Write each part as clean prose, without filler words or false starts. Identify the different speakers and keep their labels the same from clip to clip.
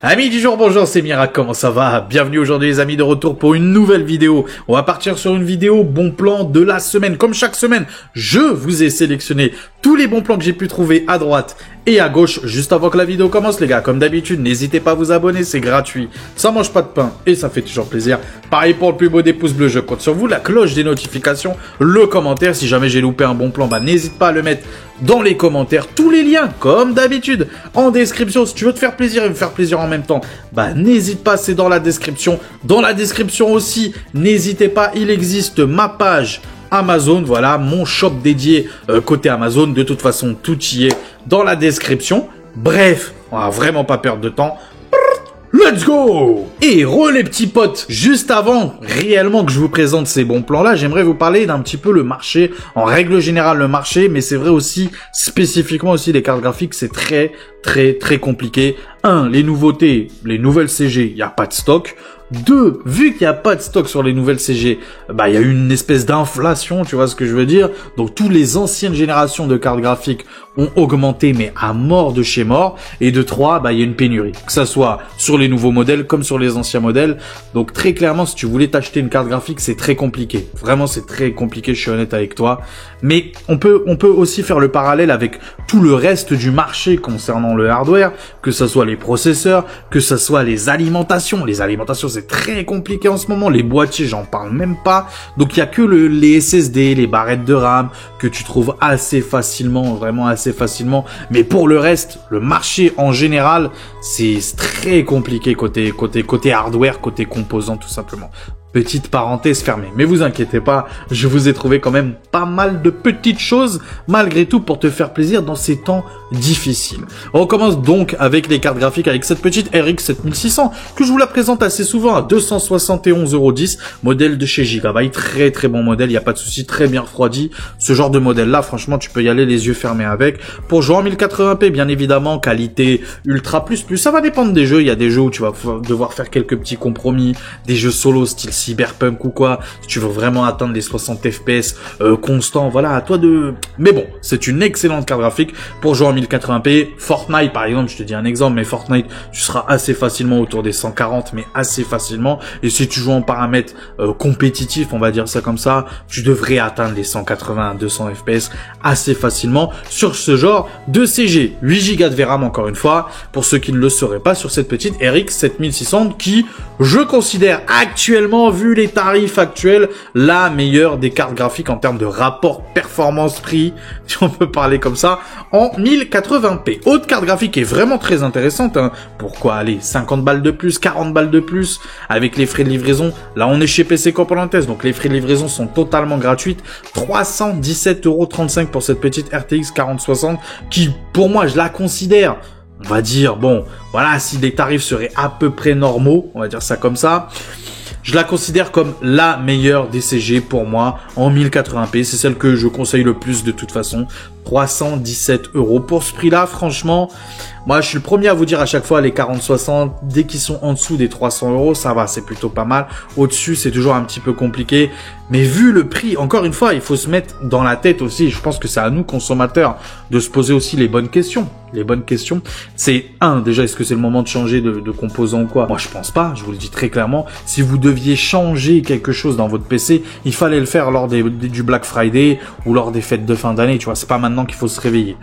Speaker 1: Amis du jour, bonjour, c'est Mirac, comment ça va? Bienvenue aujourd'hui les amis, de retour pour une nouvelle vidéo. On va partir sur une vidéo bon plan de la semaine. Comme chaque semaine, je vous ai sélectionné tous les bons plans que j'ai pu trouver à droite et à gauche. Juste avant que la vidéo commence les gars, comme d'habitude, n'hésitez pas à vous abonner, c'est gratuit. Ça mange pas de pain et ça fait toujours plaisir. Pareil pour le plus beau des pouces bleus, je compte sur vous. La cloche des notifications, le commentaire. Si jamais j'ai loupé un bon plan, bah n'hésite pas à le mettre dans les commentaires. Tous les liens, comme d'habitude, en description. Si tu veux te faire plaisir et me faire plaisir en même temps, bah n'hésite pas, c'est dans la description. Dans la description aussi, n'hésitez pas, il existe ma page Amazon, voilà, mon shop dédié côté Amazon. De toute façon, tout y est dans la description. Bref, on va vraiment pas perdre de temps. Let's go! Et les petits potes, juste avant réellement que je vous présente ces bons plans-là, j'aimerais vous parler d'un petit peu le marché, en règle générale le marché, mais c'est vrai aussi, spécifiquement aussi les cartes graphiques, c'est très compliqué. 1, les nouveautés, les nouvelles CG, il n'y a pas de stock. 2, vu qu'il n'y a pas de stock sur les nouvelles CG, bah il y a eu une espèce d'inflation, tu vois ce que je veux dire. Donc tous les anciennes générations de cartes graphiques ont augmenté, mais à mort de chez mort. Et de 3, bah il y a une pénurie, que ça soit sur les nouveaux modèles comme sur les anciens modèles. Donc très clairement, si tu voulais t'acheter une carte graphique, c'est très compliqué. Vraiment, c'est très compliqué, je suis honnête avec toi. Mais on peut aussi faire le parallèle avec tout le reste du marché concernant le hardware, que ça soit les processeurs, que ça soit les alimentations. Les alimentations, c'est très compliqué en ce moment. Les boîtiers, j'en parle même pas. Donc il y a que les SSD, les barrettes de RAM que tu trouves assez facilement, vraiment assez facilement. Mais pour le reste, le marché en général, c'est très compliqué côté hardware, côté composants tout simplement. Petite parenthèse fermée. Mais vous inquiétez pas, je vous ai trouvé quand même pas mal de petites choses, malgré tout, pour te faire plaisir dans ces temps difficiles. On commence donc avec les cartes graphiques, avec cette petite RX 7600, que je vous la présente assez souvent à 271,10 €, modèle de chez Gigabyte. Très bon modèle, il n'y a pas de souci, très bien refroidi. Ce genre de modèle-là, franchement, tu peux y aller les yeux fermés avec. Pour jouer en 1080p, bien évidemment, qualité ultra plus. Ça va dépendre des jeux. Il y a des jeux où tu vas devoir faire quelques petits compromis, des jeux solo style Cyberpunk ou quoi, si tu veux vraiment atteindre les 60 FPS constants, voilà, à toi de... Mais bon, c'est une excellente carte graphique pour jouer en 1080p. Fortnite, par exemple, je te dis un exemple, mais Fortnite, tu seras assez facilement autour des 140, mais assez facilement. Et si tu joues en paramètres compétitifs, on va dire ça comme ça, tu devrais atteindre les 180 à 200 FPS assez facilement sur ce genre de CG. 8 Go de VRAM, encore une fois, pour ceux qui ne le sauraient pas, sur cette petite RX 7600 qui, je considère actuellement, vu les tarifs actuels, la meilleure des cartes graphiques en termes de rapport performance-prix, si on peut parler comme ça, en 1080p. Autre carte graphique est vraiment très intéressante, hein. Pourquoi aller 50 balles de plus, 40 balles de plus, avec les frais de livraison. Là, on est chez PC Componentes, donc les frais de livraison sont totalement gratuits. 317,35 € pour cette petite RTX 4060, qui, pour moi, je la considère, on va dire, bon, voilà, si les tarifs seraient à peu près normaux, on va dire ça comme ça, je la considère comme la meilleure des CG pour moi en 1080p. C'est celle que je conseille le plus de toute façon. 317 € pour ce prix-là, franchement. Moi, je suis le premier à vous dire à chaque fois, les 40-60, dès qu'ils sont en dessous des 300 €, ça va, c'est plutôt pas mal. Au-dessus, c'est toujours un petit peu compliqué. Mais vu le prix, encore une fois, il faut se mettre dans la tête aussi. Je pense que c'est à nous, consommateurs, de se poser aussi les bonnes questions. Les bonnes questions, c'est déjà, est-ce que c'est le moment de changer de composant ou quoi? Moi, je pense pas, je vous le dis très clairement. Si vous deviez changer quelque chose dans votre PC, il fallait le faire lors du Black Friday ou lors des fêtes de fin d'année, tu vois. C'est pas maintenant qu'il faut se réveiller.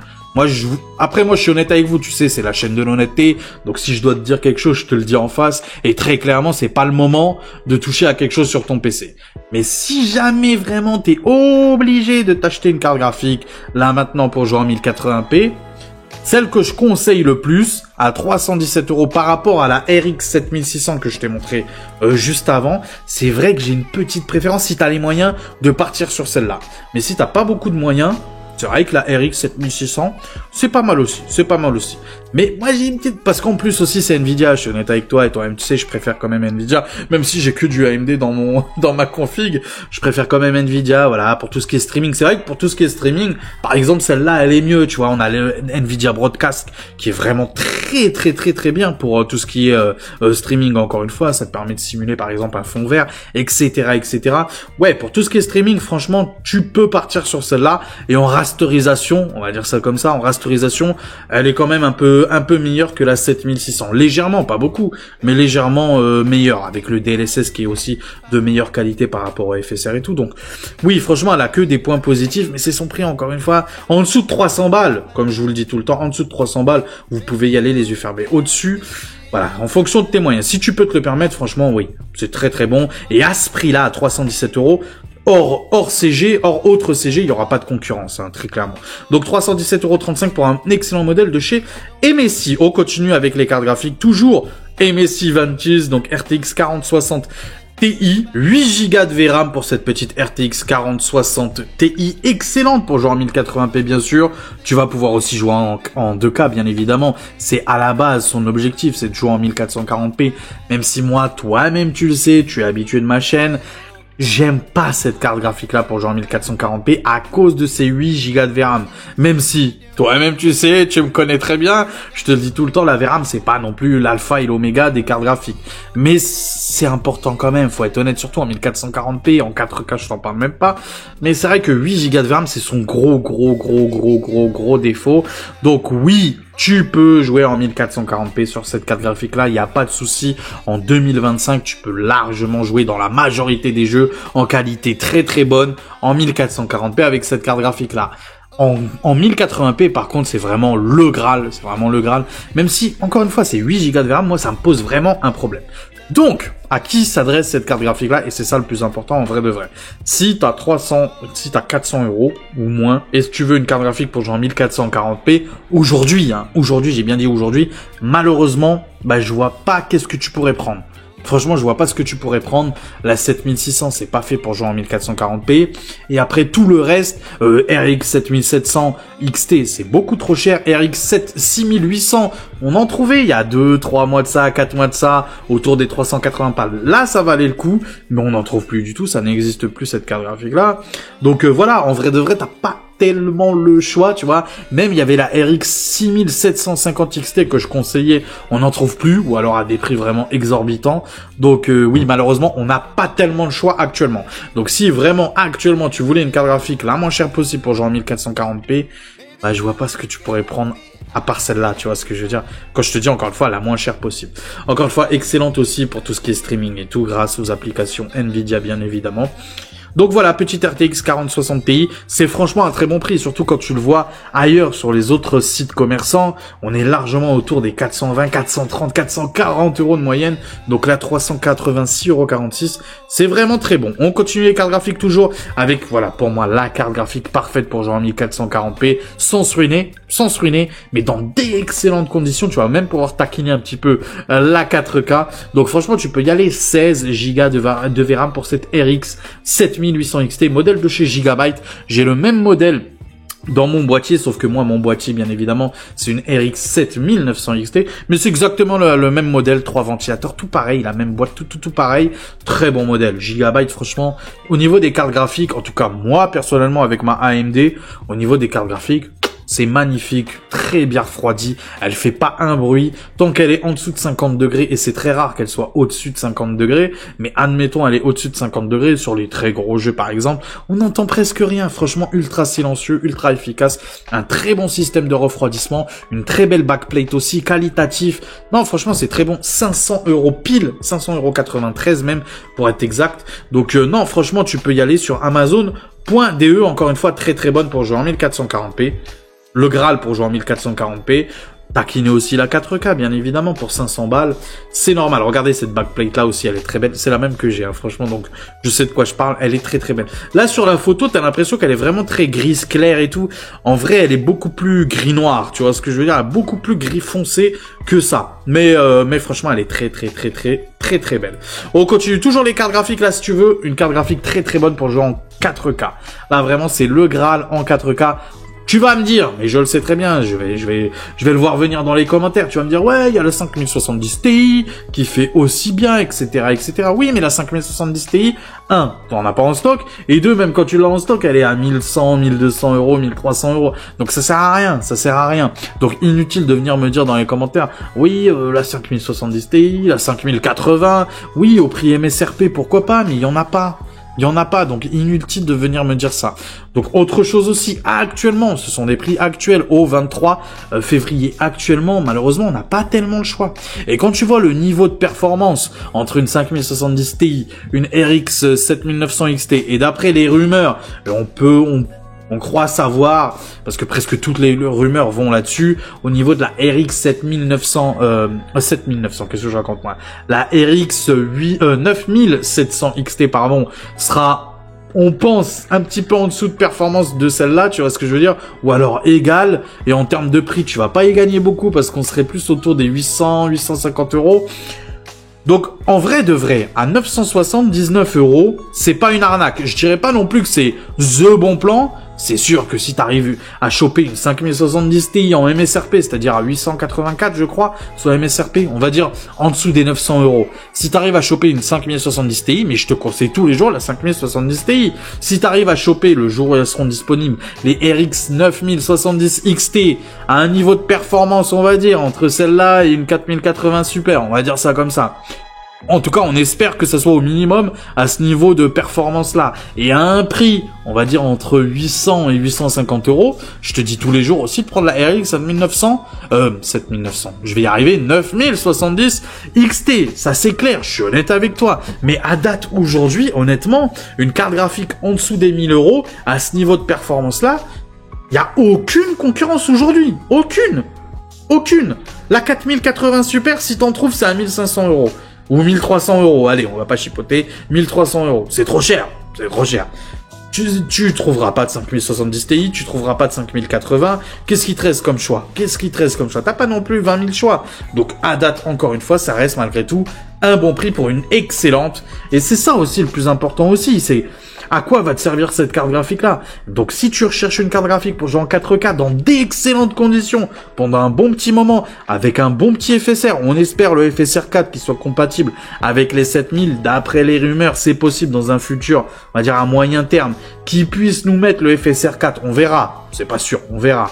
Speaker 1: Après, moi, je suis honnête avec vous, tu sais, c'est la chaîne de l'honnêteté. Donc, si je dois te dire quelque chose, je te le dis en face. Et très clairement, c'est pas le moment de toucher à quelque chose sur ton PC. Mais si jamais vraiment t'es obligé de t'acheter une carte graphique, là, maintenant, pour jouer en 1080p, celle que je conseille le plus, à 317 € par rapport à la RX 7600 que je t'ai montré juste avant, c'est vrai que j'ai une petite préférence si t'as les moyens de partir sur celle-là. Mais si t'as pas beaucoup de moyens, c'est vrai que la RX 7600, c'est pas mal aussi, Mais moi, j'ai une petite... Parce qu'en plus aussi, c'est Nvidia, je suis honnête avec toi, et toi-même, tu sais, je préfère quand même Nvidia. Même si j'ai que du AMD dans ma config, je préfère quand même Nvidia, voilà, pour tout ce qui est streaming. C'est vrai que pour tout ce qui est streaming, par exemple, celle-là, elle est mieux, tu vois. On a le Nvidia Broadcast, qui est vraiment très bien pour tout ce qui est streaming, encore une fois. Ça te permet de simuler, par exemple, un fond vert, etc. Ouais, pour tout ce qui est streaming, franchement, tu peux partir sur celle-là, et en rasterisation, on va dire ça comme ça, en rasterisation, elle est quand même un peu meilleure que la 7600. Légèrement, pas beaucoup, mais légèrement meilleure, avec le DLSS qui est aussi de meilleure qualité par rapport au FSR et tout. Donc oui, franchement, elle a que des points positifs, mais c'est son prix, encore une fois, en dessous de 300 balles, comme je vous le dis tout le temps, en dessous de 300 balles, vous pouvez y aller les yeux fermés. Au-dessus, voilà, en fonction de tes moyens. Si tu peux te le permettre, franchement, oui, c'est très très bon. Et à ce prix-là, à 317 €, hors CG, hors autre CG, il n'y aura pas de concurrence, hein, très clairement. Donc 317,35 € pour un excellent modèle de chez MSI. On continue avec les cartes graphiques, toujours MSI Vantis, donc RTX 4060 Ti, 8 Go de VRAM pour cette petite RTX 4060 Ti, excellente pour jouer en 1080p bien sûr. Tu vas pouvoir aussi jouer en 2K bien évidemment, c'est à la base son objectif, c'est de jouer en 1440p, même si moi, toi-même tu le sais, tu es habitué de ma chaîne. J'aime pas cette carte graphique là pour jouer en 1440p à cause de ces 8 Go de VRAM. Même si, toi-même tu sais, tu me connais très bien, je te le dis tout le temps, la VRAM c'est pas non plus l'alpha et l'oméga des cartes graphiques. Mais c'est important quand même, faut être honnête, surtout en 1440p, en 4K je t'en parle même pas. Mais c'est vrai que 8 Go de VRAM c'est son gros défaut. Donc oui, tu peux jouer en 1440p sur cette carte graphique là, il n'y a pas de souci. En 2025, tu peux largement jouer dans la majorité des jeux en qualité très très bonne en 1440p avec cette carte graphique là. En 1080p, par contre, c'est vraiment le Graal, Même si, encore une fois, c'est 8 Go de VRAM, moi, ça me pose vraiment un problème. Donc, à qui s'adresse cette carte graphique-là? Et c'est ça le plus important, en vrai de vrai. Si t'as 400 € ou moins, et si tu veux une carte graphique pour jouer en 1440p, aujourd'hui, j'ai bien dit aujourd'hui, malheureusement, je vois pas qu'est-ce que tu pourrais prendre. Franchement, je vois pas ce que tu pourrais prendre. La 7600, c'est pas fait pour jouer en 1440p. Et après, tout le reste, RX 7700 XT, c'est beaucoup trop cher. RX 6800, on en trouvait il y a 2-3 mois de ça, 4 mois de ça, autour des 380 balles. Là, ça valait le coup, mais on n'en trouve plus du tout. Ça n'existe plus, cette carte graphique-là. Donc voilà, en vrai de vrai, t'as pas tellement le choix, tu vois. Même il y avait la RX 6750 XT que je conseillais, on n'en trouve plus, ou alors à des prix vraiment exorbitants. Donc oui, malheureusement, on n'a pas tellement le choix actuellement. Donc si vraiment actuellement tu voulais une carte graphique la moins chère possible pour jouer en 1440p, je vois pas ce que tu pourrais prendre à part celle-là, tu vois ce que je veux dire. Quand je te dis encore une fois la moins chère possible. Encore une fois, excellente aussi pour tout ce qui est streaming et tout, grâce aux applications Nvidia bien évidemment. Donc voilà, petite RTX 4060 Ti, c'est franchement un très bon prix, surtout quand tu le vois ailleurs sur les autres sites commerçants, on est largement autour des 420, 430, 440 € de moyenne, donc là 386,46 €, c'est vraiment très bon. On continue les cartes graphiques toujours avec, voilà, pour moi, la carte graphique parfaite pour jouer en 1440p, sans se ruiner, mais dans d'excellentes conditions, tu vas même pouvoir taquiner un petit peu la 4K, donc franchement tu peux y aller, 16 Go de VRAM pour cette RX 7800 XT, modèle de chez Gigabyte. J'ai le même modèle dans mon boîtier, sauf que moi, mon boîtier, bien évidemment, c'est une RX 7900 XT, mais c'est exactement le même modèle, 3 ventilateurs, tout pareil, la même boîte, tout pareil, très bon modèle. Gigabyte, franchement, au niveau des cartes graphiques, en tout cas, moi, personnellement, avec ma AMD, au niveau des cartes graphiques, c'est magnifique, très bien refroidi, elle fait pas un bruit, tant qu'elle est en dessous de 50 degrés, et c'est très rare qu'elle soit au-dessus de 50 degrés, mais admettons elle est au-dessus de 50 degrés, sur les très gros jeux par exemple, on n'entend presque rien, franchement ultra silencieux, ultra efficace, un très bon système de refroidissement, une très belle backplate aussi, qualitatif, non franchement c'est très bon, 500 € pile, 500,93 € même pour être exact, donc non franchement tu peux y aller sur Amazon.de, encore une fois très très bonne pour jouer en 1440p, le Graal pour jouer en 1440p, taquiner aussi la 4K bien évidemment pour 500 balles, c'est normal. Regardez cette backplate là aussi, elle est très belle, c'est la même que j'ai franchement, donc je sais de quoi je parle, elle est très très belle. Là sur la photo t'as l'impression qu'elle est vraiment très grise claire et tout, en vrai elle est beaucoup plus gris noir, tu vois ce que je veux dire, elle est beaucoup plus gris foncé que ça, mais franchement elle est très belle. On continue toujours les cartes graphiques là si tu veux, une carte graphique très très bonne pour jouer en 4K, là vraiment c'est le Graal en 4K. Tu vas me dire, mais je le sais très bien, je vais le voir venir dans les commentaires, tu vas me dire, ouais, il y a le 5070 Ti, qui fait aussi bien, etc., etc. Oui, mais la 5070 Ti, 1, t'en as pas en stock, et 2, même quand tu l'as en stock, elle est à 1100, 1200 €, 1300 €. Donc ça sert à rien, Donc inutile de venir me dire dans les commentaires, oui, la 5070 Ti, la 5080, oui, au prix MSRP, pourquoi pas, mais il y en a pas. Il y en a pas, donc inutile de venir me dire ça. Donc autre chose aussi, actuellement, ce sont des prix actuels au 23 février. Actuellement, malheureusement, on n'a pas tellement le choix. Et quand tu vois le niveau de performance entre une 5070 Ti, une RX 7900 XT, et d'après les rumeurs, on croit savoir, parce que presque toutes les rumeurs vont là-dessus, au niveau de la RX 7900, qu'est-ce que je raconte moi? La RX 9700 XT, pardon, sera, on pense, un petit peu en dessous de performance de celle-là, tu vois ce que je veux dire? Ou alors égal, et en termes de prix, tu vas pas y gagner beaucoup, parce qu'on serait plus autour des 850 €. Donc, en vrai de vrai, à 979 €, c'est pas une arnaque. Je dirais pas non plus que c'est the bon plan. C'est sûr que si t'arrives à choper une 5070 Ti en MSRP, c'est-à-dire à 884, je crois, sur MSRP, on va dire en dessous des 900 €. Si t'arrives à choper une 5070 Ti, mais je te conseille tous les jours la 5070 Ti. Si t'arrives à choper le jour où elles seront disponibles, les RX 9070 XT, à un niveau de performance, on va dire, entre celle-là et une 4080 Super, on va dire ça comme ça. En tout cas, on espère que ça soit au minimum à ce niveau de performance-là. Et à un prix, on va dire entre 800 et 850 €, je te dis tous les jours aussi de prendre la RX 7900, je vais y arriver, 9070 XT. Ça c'est clair, je suis honnête avec toi. Mais à date aujourd'hui, honnêtement, une carte graphique en dessous des 1000 € à ce niveau de performance-là, il n'y a aucune concurrence aujourd'hui. Aucune. La 4080 Super, si t'en trouves, c'est à 1500 €. Ou 1300 €. Allez, on va pas chipoter. 1300 €. C'est trop cher. Tu trouveras pas de 5070 Ti, tu trouveras pas de 5080. Qu'est-ce qui te reste comme choix? T'as pas non plus 20 000 choix. Donc, à date, encore une fois, ça reste malgré tout un bon prix pour une excellente. Et c'est ça aussi le plus important aussi. C'est à quoi va te servir cette carte graphique-là? Donc, si tu recherches une carte graphique pour jouer en 4K dans d'excellentes conditions, pendant un bon petit moment, avec un bon petit FSR, on espère le FSR 4 qui soit compatible avec les 7000, d'après les rumeurs, c'est possible dans un futur, on va dire à moyen terme, qui puisse nous mettre le FSR 4, on verra, c'est pas sûr, on verra,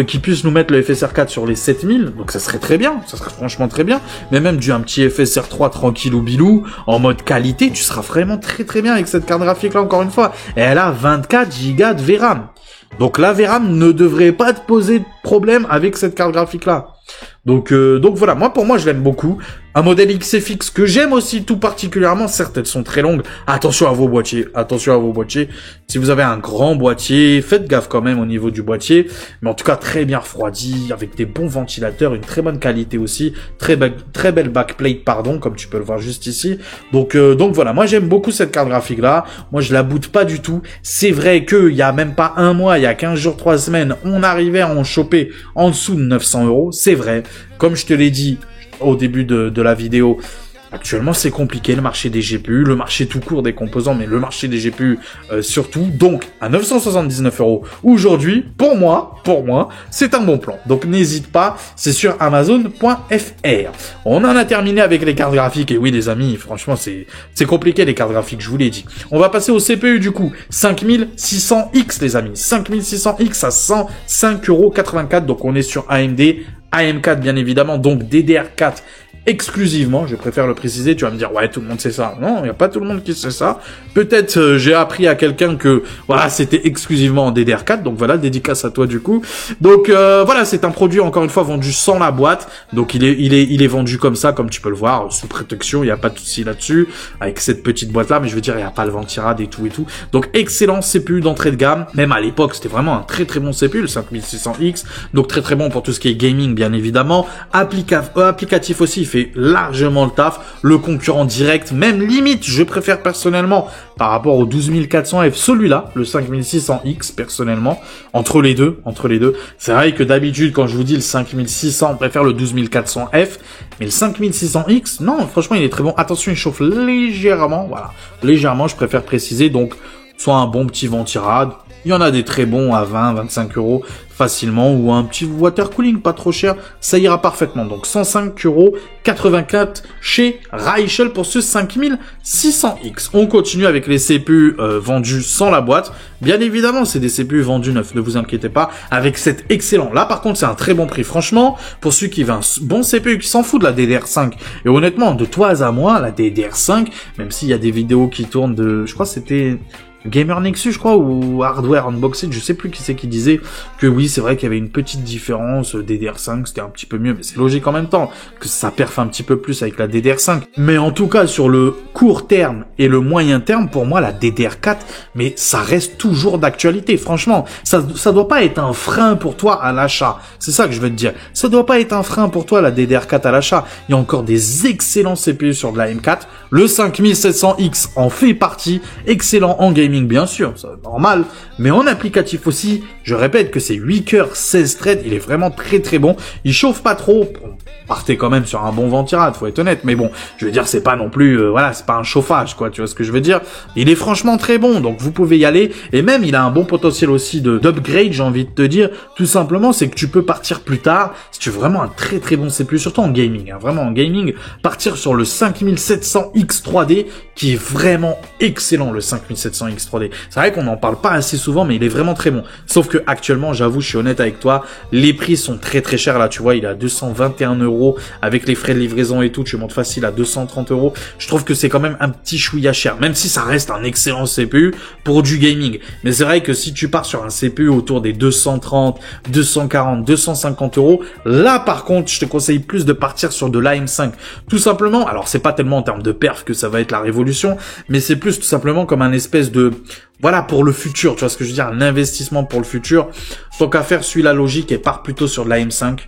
Speaker 1: qui puisse nous mettre le FSR 4 sur les 7000, donc ça serait très bien, ça serait franchement très bien, mais même un petit FSR 3 tranquillou bilou, en mode qualité, tu seras vraiment très bien avec cette carte graphique là, encore une fois, et elle a 24 Go de VRAM. Donc la VRAM ne devrait pas te poser de problème avec cette carte graphique là. Donc voilà, pour moi je l'aime beaucoup. Un modèle XFX que j'aime aussi tout particulièrement, certes elles sont très longues, attention à vos boîtiers. Si vous avez un grand boîtier, faites gaffe quand même au niveau du boîtier, mais en tout cas très bien refroidi, avec des bons ventilateurs, une très bonne qualité aussi, très belle backplate comme tu peux le voir juste ici. Donc voilà, moi j'aime beaucoup cette carte graphique là, moi je la boude pas du tout. C'est vrai que il y a même pas un mois, il y a 15 jours, 3 semaines, on arrivait à en choper en dessous de 900 €, c'est vrai. Comme je te l'ai dit au début de la vidéo, actuellement c'est compliqué le marché des GPU, le marché tout court des composants, mais le marché des GPU surtout. Donc à 979 € aujourd'hui, pour moi, c'est un bon plan. Donc n'hésite pas, c'est sur Amazon.fr. On en a terminé avec les cartes graphiques, et oui les amis, franchement c'est compliqué les cartes graphiques, je vous l'ai dit. On va passer au CPU du coup, 5600X les amis, 5600X à 105,84 €, donc on est sur AMD, AM4 bien évidemment, donc DDR4 exclusivement, je préfère le préciser. Tu vas me dire ouais, tout le monde sait ça. Non, il n'y a pas tout le monde qui sait ça. Peut-être j'ai appris à quelqu'un que voilà, c'était exclusivement en DDR4, donc voilà, dédicace à toi du coup. Donc voilà, c'est un produit encore une fois vendu sans la boîte, donc il est vendu comme ça, comme tu peux le voir, sous protection, il n'y a pas de souci là-dessus, avec cette petite boîte là, mais je veux dire, il n'y a pas le ventirad et tout. Donc excellent CPU d'entrée de gamme, même à l'époque c'était vraiment un très bon CPU, le 5600X, donc très bon pour tout ce qui est gaming bien évidemment, applicatif aussi, il fait largement le taf, le concurrent direct, même limite, je préfère personnellement par rapport au 12400F, celui-là, le 5600X personnellement, entre les deux. C'est vrai que d'habitude, quand je vous dis le 5600, on préfère le 12400F, mais le 5600X, non, franchement, il est très bon. Attention, il chauffe légèrement, voilà, légèrement, je préfère préciser, donc soit un bon petit ventirad, Il y en a des très bons à 20, 25 euros facilement, ou un petit water cooling pas trop cher, ça ira parfaitement. Donc 105,84 € chez Reichel pour ce 5600X. On continue avec les CPU vendus sans la boîte. Bien évidemment, c'est des CPU vendus neufs, ne vous inquiétez pas, avec cet excellent. Là par contre, c'est un très bon prix. Franchement, pour celui qui veut un bon CPU, qui s'en fout de la DDR5, et honnêtement, de toi à moi, la DDR5, même s'il y a des vidéos qui tournent de, je crois que c'était Gamer Nexus, je crois, ou Hardware Unboxed, je sais plus qui c'est qui disait que oui, c'est vrai qu'il y avait une petite différence, DDR5, c'était un petit peu mieux, mais c'est logique en même temps, que ça perf un petit peu plus avec la DDR5. Mais en tout cas, sur le court terme et le moyen terme, pour moi, la DDR4, mais ça reste toujours d'actualité, franchement. Ça doit pas être un frein pour toi à l'achat. C'est ça que je veux te dire. Ça doit pas être un frein pour toi, la DDR4 à l'achat. Il y a encore des excellents CPU sur de la M4. Le 5700X en fait partie, excellent en gaming, bien sûr, c'est normal, mais en applicatif aussi, je répète que c'est 8 cœurs, 16 threads, il est vraiment très très bon, il chauffe pas trop, partez quand même sur un bon ventirad, faut être honnête, mais bon, je veux dire, c'est pas non plus, voilà, c'est pas un chauffage, quoi, tu vois ce que je veux dire, il est franchement très bon, donc vous pouvez y aller, et même, il a un bon potentiel aussi d'upgrade, j'ai envie de te dire, tout simplement, c'est que tu peux partir plus tard, si tu veux vraiment un très très bon CPU, surtout en gaming, hein, vraiment en gaming, partir sur le 5700X 3D, qui est vraiment excellent, le 5700X 3D. C'est vrai qu'on n'en parle pas assez souvent, mais il est vraiment très bon. Sauf que actuellement, j'avoue, je suis honnête avec toi, les prix sont très très chers là. Tu vois, il est à 221 € avec les frais de livraison et tout. Tu montes facile à 230 €. Je trouve que c'est quand même un petit chouïa cher, même si ça reste un excellent CPU pour du gaming. Mais c'est vrai que si tu pars sur un CPU autour des 230, 240, 250 €, là par contre, je te conseille plus de partir sur de l'AM5. Tout simplement, alors c'est pas tellement en termes de perf que ça va être la révolution, mais c'est plus tout simplement comme un espèce de, voilà, pour le futur, tu vois ce que je veux dire, un investissement pour le futur. Tant qu'à faire, suis la logique et pars plutôt sur de la M5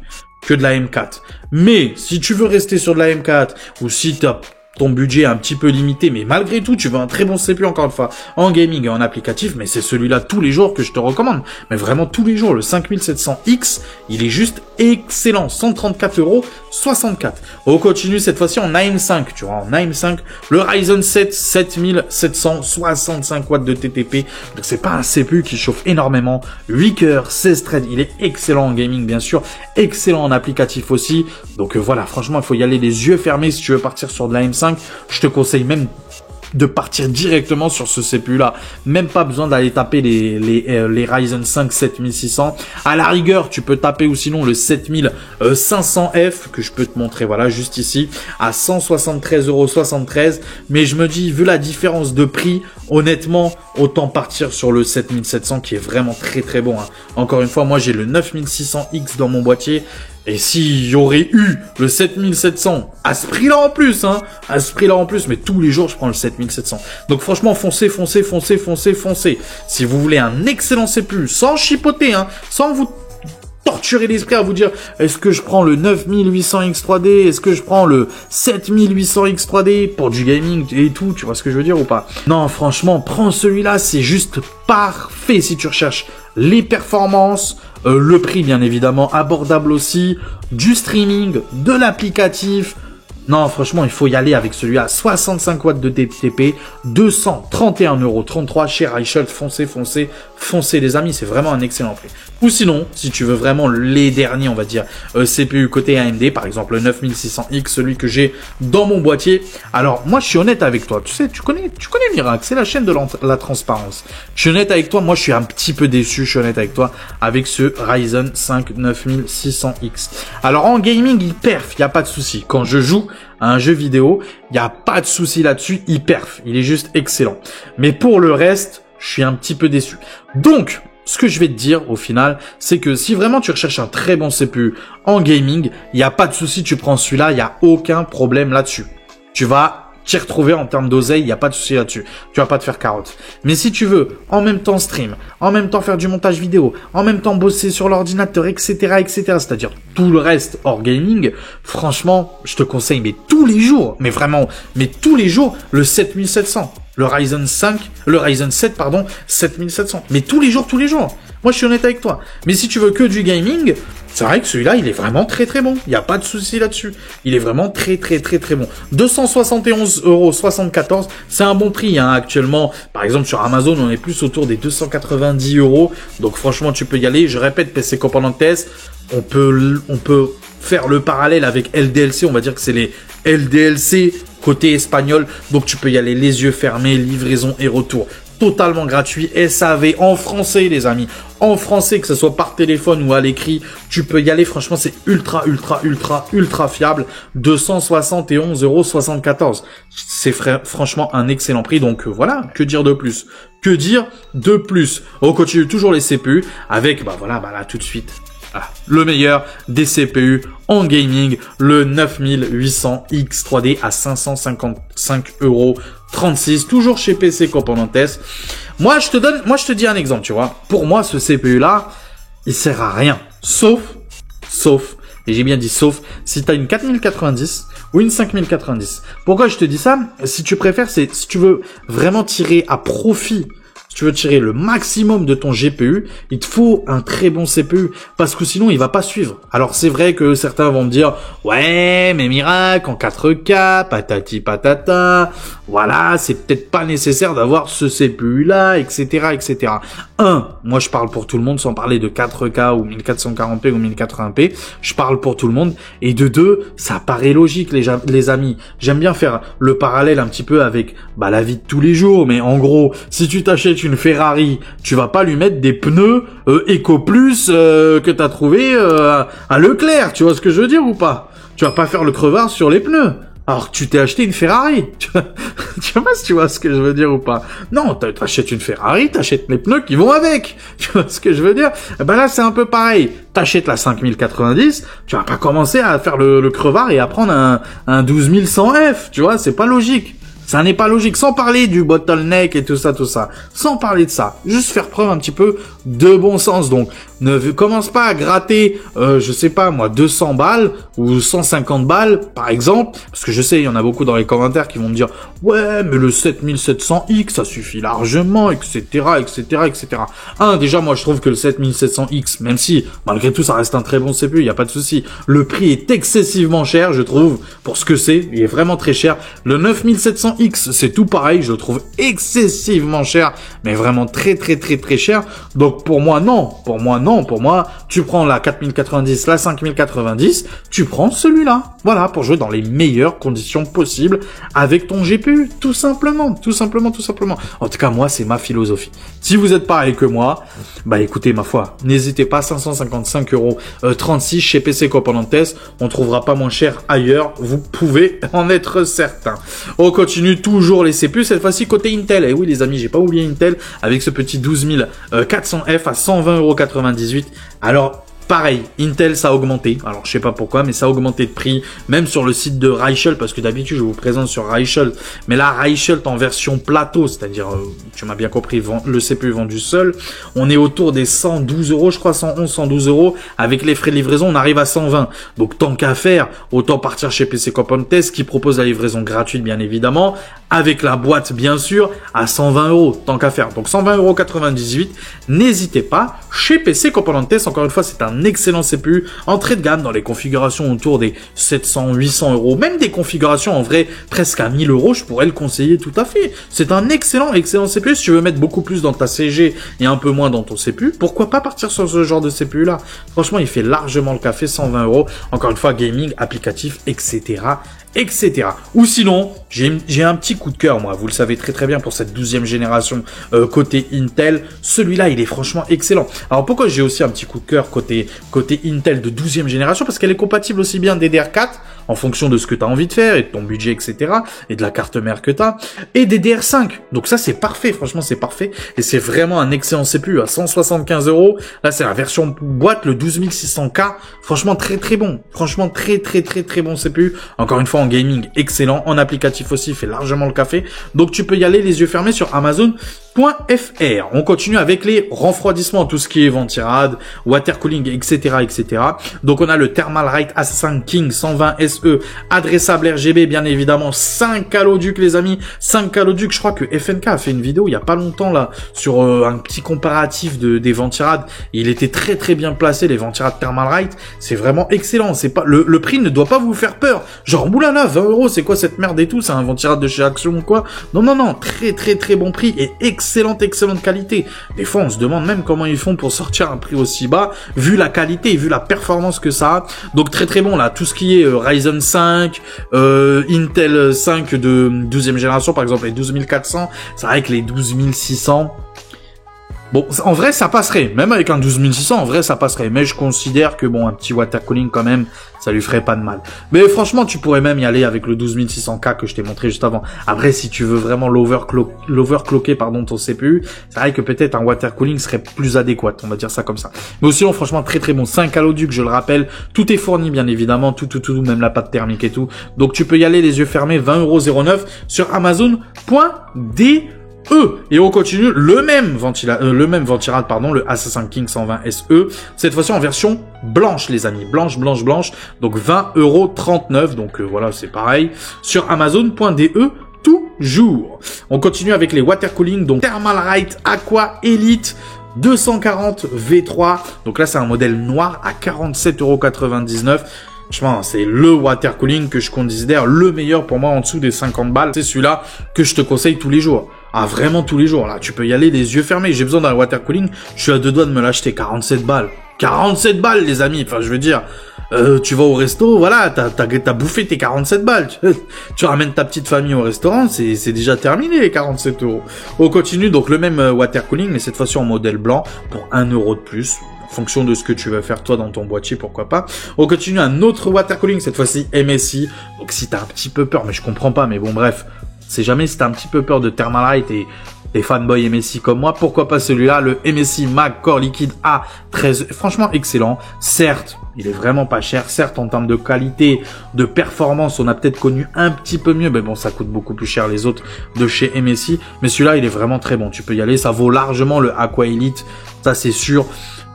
Speaker 1: que de la M4. Mais si tu veux rester sur de la M4, ou si t'as ton budget est un petit peu limité, mais malgré tout, tu veux un très bon CPU, encore une fois, en gaming et en applicatif, mais c'est celui-là tous les jours que je te recommande. Mais vraiment tous les jours, le 5700X, il est juste excellent. 134,64 €. On continue cette fois-ci en AM5, tu vois, en AM5, le Ryzen 7 7765 watts de TTP. Donc c'est pas un CPU qui chauffe énormément. 8 cœurs, 16 threads, il est excellent en gaming, bien sûr, excellent en applicatif aussi. Donc voilà, franchement, il faut y aller les yeux fermés si tu veux partir sur de la M5. Je te conseille même de partir directement sur ce CPU là, même pas besoin d'aller taper les Ryzen 5 7600. À la rigueur, tu peux taper ou sinon le 7500F que je peux te montrer, voilà, juste ici à 173,73 €. Mais je me dis, vu la différence de prix, honnêtement, autant partir sur le 7700 qui est vraiment très très bon, hein. Encore une fois, moi j'ai le 9600X dans mon boîtier. Et s'il y aurait eu le 7700 à ce prix-là en plus, hein, à ce prix-là en plus, mais tous les jours je prends le 7700. Donc franchement, foncez. Si vous voulez un excellent CPU, sans chipoter, hein, sans vous torturer l'esprit à vous dire, est-ce que je prends le 9800X 3D, est-ce que je prends le 7800X 3D pour du gaming et tout, tu vois ce que je veux dire ou pas? Non, franchement, prends celui-là, c'est juste parfait si tu recherches les performances, le prix bien évidemment abordable aussi, du streaming, de l'applicatif. Non, franchement, il faut y aller avec celui-là. 65 watts de TTP, 231,33 € chez Reichel. Foncez les amis, c'est vraiment un excellent prix. Ou sinon, si tu veux vraiment les derniers, on va dire, CPU côté AMD, par exemple le 9600X, celui que j'ai dans mon boîtier. Alors, moi, je suis honnête avec toi. Tu sais, tu connais Mirac, c'est la chaîne de la transparence. Je suis honnête avec toi, moi, je suis un petit peu déçu, je suis honnête avec toi, avec ce Ryzen 5 9600X. Alors, en gaming, il perf, il n'y a pas de souci. Quand je joue à un jeu vidéo, il n'y a pas de souci là-dessus, il perf, il est juste excellent. Mais pour le reste, je suis un petit peu déçu. Donc, ce que je vais te dire au final, c'est que si vraiment tu recherches un très bon CPU en gaming, il n'y a pas de souci, tu prends celui-là, il n'y a aucun problème là-dessus. Tu vas t'y retrouver en termes d'oseille, il n'y a pas de souci là-dessus. Tu vas pas te faire carotte. Mais si tu veux en même temps stream, en même temps faire du montage vidéo, en même temps bosser sur l'ordinateur, etc., c'est-à-dire tout le reste hors gaming, franchement, je te conseille, mais tous les jours, mais vraiment, mais tous les jours, le 7700. Le Ryzen 7, 7700. Mais tous les jours. Moi, je suis honnête avec toi. Mais si tu veux que du gaming, C'est vrai que celui-là, il est vraiment très très bon. Il n'y a pas de souci là-dessus. Il est vraiment très très très très bon. 271,74 €, c'est un bon prix hein, actuellement. Par exemple, sur Amazon, on est plus autour des 290 €. Donc franchement, tu peux y aller. Je répète, PC Componentes, on peut faire le parallèle avec LDLC. On va dire que c'est les LDLC côté espagnol. Donc tu peux y aller les yeux fermés, livraison et retour. Totalement gratuit, SAV en français les amis, en français que ce soit par téléphone ou à l'écrit, tu peux y aller, franchement c'est ultra fiable, 271,74 €, c'est franchement un excellent prix, donc voilà, que dire de plus, on continue toujours les CPU avec, là tout de suite, le meilleur des CPU en gaming, le 9800X3D à 555,36 €, toujours chez PC Componentes. Moi, je te dis un exemple, tu vois. Pour moi, ce CPU là, il sert à rien. Sauf, et j'ai bien dit sauf, si tu as une 4090 ou une 5090. Pourquoi je te dis ça? Si tu préfères, c'est si tu veux vraiment tirer à profit, tu veux tirer le maximum de ton GPU, il te faut un très bon CPU parce que sinon il va pas suivre. Alors c'est vrai que certains vont me dire ouais mais Miracle en 4K, patati patata, voilà c'est peut-être pas nécessaire d'avoir ce CPU là, etc. Moi je parle pour tout le monde sans parler de 4K ou 1440p ou 1080p, je parle pour tout le monde. Et de deux, ça paraît logique les amis. J'aime bien faire le parallèle un petit peu avec la vie de tous les jours, mais en gros si tu t'achètes une Ferrari, tu vas pas lui mettre des pneus Eco Plus que t'as trouvé à Leclerc, tu vois ce que je veux dire ou pas? Tu vas pas faire le crevard sur les pneus. Alors tu t'es acheté une Ferrari, tu sais pas si tu vois ce que je veux dire ou pas? Non, t'achètes une Ferrari, t'achètes les pneus qui vont avec, tu vois ce que je veux dire? Là c'est un peu pareil, t'achètes la 5090, tu vas pas commencer à faire le crevard et à prendre un 12100F, tu vois, c'est pas logique. Ça n'est pas logique, sans parler du bottleneck et tout ça, sans parler de ça. Juste faire preuve un petit peu de bon sens. Donc, ne commence pas à gratter, je sais pas moi, 200 balles ou 150 balles, par exemple. Parce que je sais, il y en a beaucoup dans les commentaires qui vont me dire « Ouais, mais le 7700X, ça suffit largement, etc. » Déjà, moi, je trouve que le 7700X, même si, malgré tout, ça reste un très bon CPU, il n'y a pas de souci. Le prix est excessivement cher, je trouve, pour ce que c'est. Il est vraiment très cher. Le 9700X, c'est tout pareil, je le trouve excessivement cher, mais vraiment très cher. Donc pour moi, non. Pour moi, tu prends la 4090, la 5090, tu prends celui-là. Voilà, pour jouer dans les meilleures conditions possibles avec ton GPU, tout simplement. En tout cas, moi, c'est ma philosophie. Si vous êtes pareil que moi, écoutez, ma foi, n'hésitez pas, 555,36 € chez PC Componentes, on trouvera pas moins cher ailleurs, vous pouvez en être certain. On continue toujours les CPU, cette fois-ci côté Intel. Et oui les amis, j'ai pas oublié Intel avec ce petit 12400F à 120,98 €. Alors pareil, Intel ça a augmenté, alors je sais pas pourquoi, mais ça a augmenté de prix, même sur le site de Reichelt, parce que d'habitude je vous présente sur Reichelt, mais là Reichelt en version plateau, c'est-à-dire, tu m'as bien compris, le CPU vendu seul, on est autour des 112 €, je crois 111, 112 €, avec les frais de livraison on arrive à 120, donc tant qu'à faire, autant partir chez PC Componentes, qui propose la livraison gratuite bien évidemment, avec la boîte bien sûr, à 120 €, tant qu'à faire, donc 120,98 €, n'hésitez pas, chez PC Componentes, encore une fois c'est un excellent CPU, entrée de gamme dans les configurations autour des 700, 800 €, même des configurations en vrai presque à 1000 €, je pourrais le conseiller tout à fait. C'est un excellent CPU. Si tu veux mettre beaucoup plus dans ta CG et un peu moins dans ton CPU, pourquoi pas partir sur ce genre de CPU là? Franchement, il fait largement le café, 120 €. Encore une fois, gaming, applicatif, etc. Ou sinon, j'ai un petit coup de cœur, moi, vous le savez très bien pour cette 12e génération côté Intel. Celui-là, il est franchement excellent. Alors pourquoi j'ai aussi un petit coup de cœur côté Intel de 12e génération? Parce qu'elle est compatible aussi bien DDR4 en fonction de ce que tu as envie de faire et de ton budget, etc. et de la carte mère que tu as, et DDR5. Donc ça, c'est parfait, franchement, c'est parfait. Et c'est vraiment un excellent CPU à 175 €. Là, c'est la version boîte, le 12600K. Franchement, très bon. Franchement, très bon CPU. Encore une fois, en gaming, excellent. En applicatif aussi, il fait largement le café. Donc, tu peux y aller les yeux fermés sur Amazon.fr. On continue avec les refroidissements, tout ce qui est ventirad, water cooling, etc. Donc, on a le Thermalright A5 King 120 S SE, adressable RGB, bien évidemment, 5 caloducs, les amis, 5 caloducs. Je crois que FNK a fait une vidéo il y a pas longtemps, là, sur un petit comparatif des Ventirad. Il était très bien placé, les Ventirad Thermalright. C'est vraiment excellent. C'est pas, le prix ne doit pas vous faire peur. Genre, oulala, 20 €, c'est quoi cette merde et tout? C'est un Ventirad de chez Action ou quoi? Non, très bon prix et excellente qualité. Des fois, on se demande même comment ils font pour sortir un prix aussi bas, vu la qualité et vu la performance que ça a. Donc très bon là, tout ce qui est Ryzen 5, Intel 5 de 12e génération, par exemple les 12400, c'est vrai que les 12600, bon, en vrai, ça passerait. Même avec un 12600, en vrai, ça passerait. Mais je considère que, bon, un petit water cooling, quand même, ça lui ferait pas de mal. Mais franchement, tu pourrais même y aller avec le 12600K que je t'ai montré juste avant. Après, si tu veux vraiment l'overclocker, pardon, ton CPU, c'est vrai que peut-être un water cooling serait plus adéquat. On va dire ça comme ça. Mais sinon, franchement, très bon. 5 caloducs, je le rappelle. Tout est fourni, bien évidemment. Tout, même la pâte thermique et tout. Donc, tu peux y aller les yeux fermés, 20,09 € sur Amazon.de. Et on continue le même Ventirad, pardon, le Assassin King 120 SE, cette fois-ci en version blanche, les amis, blanche, donc 20,39 €, donc voilà, c'est pareil, sur Amazon.de, toujours. On continue avec les water cooling, donc Thermalright Aqua Elite 240 V3, donc là c'est un modèle noir à 47,99 €. Franchement, c'est le water cooling que je considère le meilleur pour moi en dessous des 50 balles. C'est celui-là que je te conseille tous les jours. Ah, vraiment tous les jours. Là, tu peux y aller les yeux fermés. J'ai besoin d'un water cooling. Je suis à 2 doigts de me l'acheter. 47 balles. 47 balles, les amis. Enfin, je veux dire, tu vas au resto, voilà, t'as bouffé tes 47 balles. Tu ramènes ta petite famille au restaurant, c'est déjà terminé les 47 €. On continue donc le même water cooling, mais cette fois-ci en modèle blanc pour 1 € de plus. En fonction de ce que tu veux faire toi dans ton boîtier, pourquoi pas. On continue un autre water cooling, cette fois-ci MSI. Donc si t'as un petit peu peur, mais je comprends pas, mais bon bref, c'est jamais si t'as un petit peu peur de Thermalright et des fanboys MSI comme moi, pourquoi pas celui-là, le MSI Mag Core Liquide A13, franchement excellent. Certes, il est vraiment pas cher, certes en termes de qualité, de performance, on a peut-être connu un petit peu mieux, mais bon ça coûte beaucoup plus cher les autres de chez MSI, mais celui-là il est vraiment très bon, tu peux y aller, ça vaut largement le Aqua Elite, ça c'est sûr.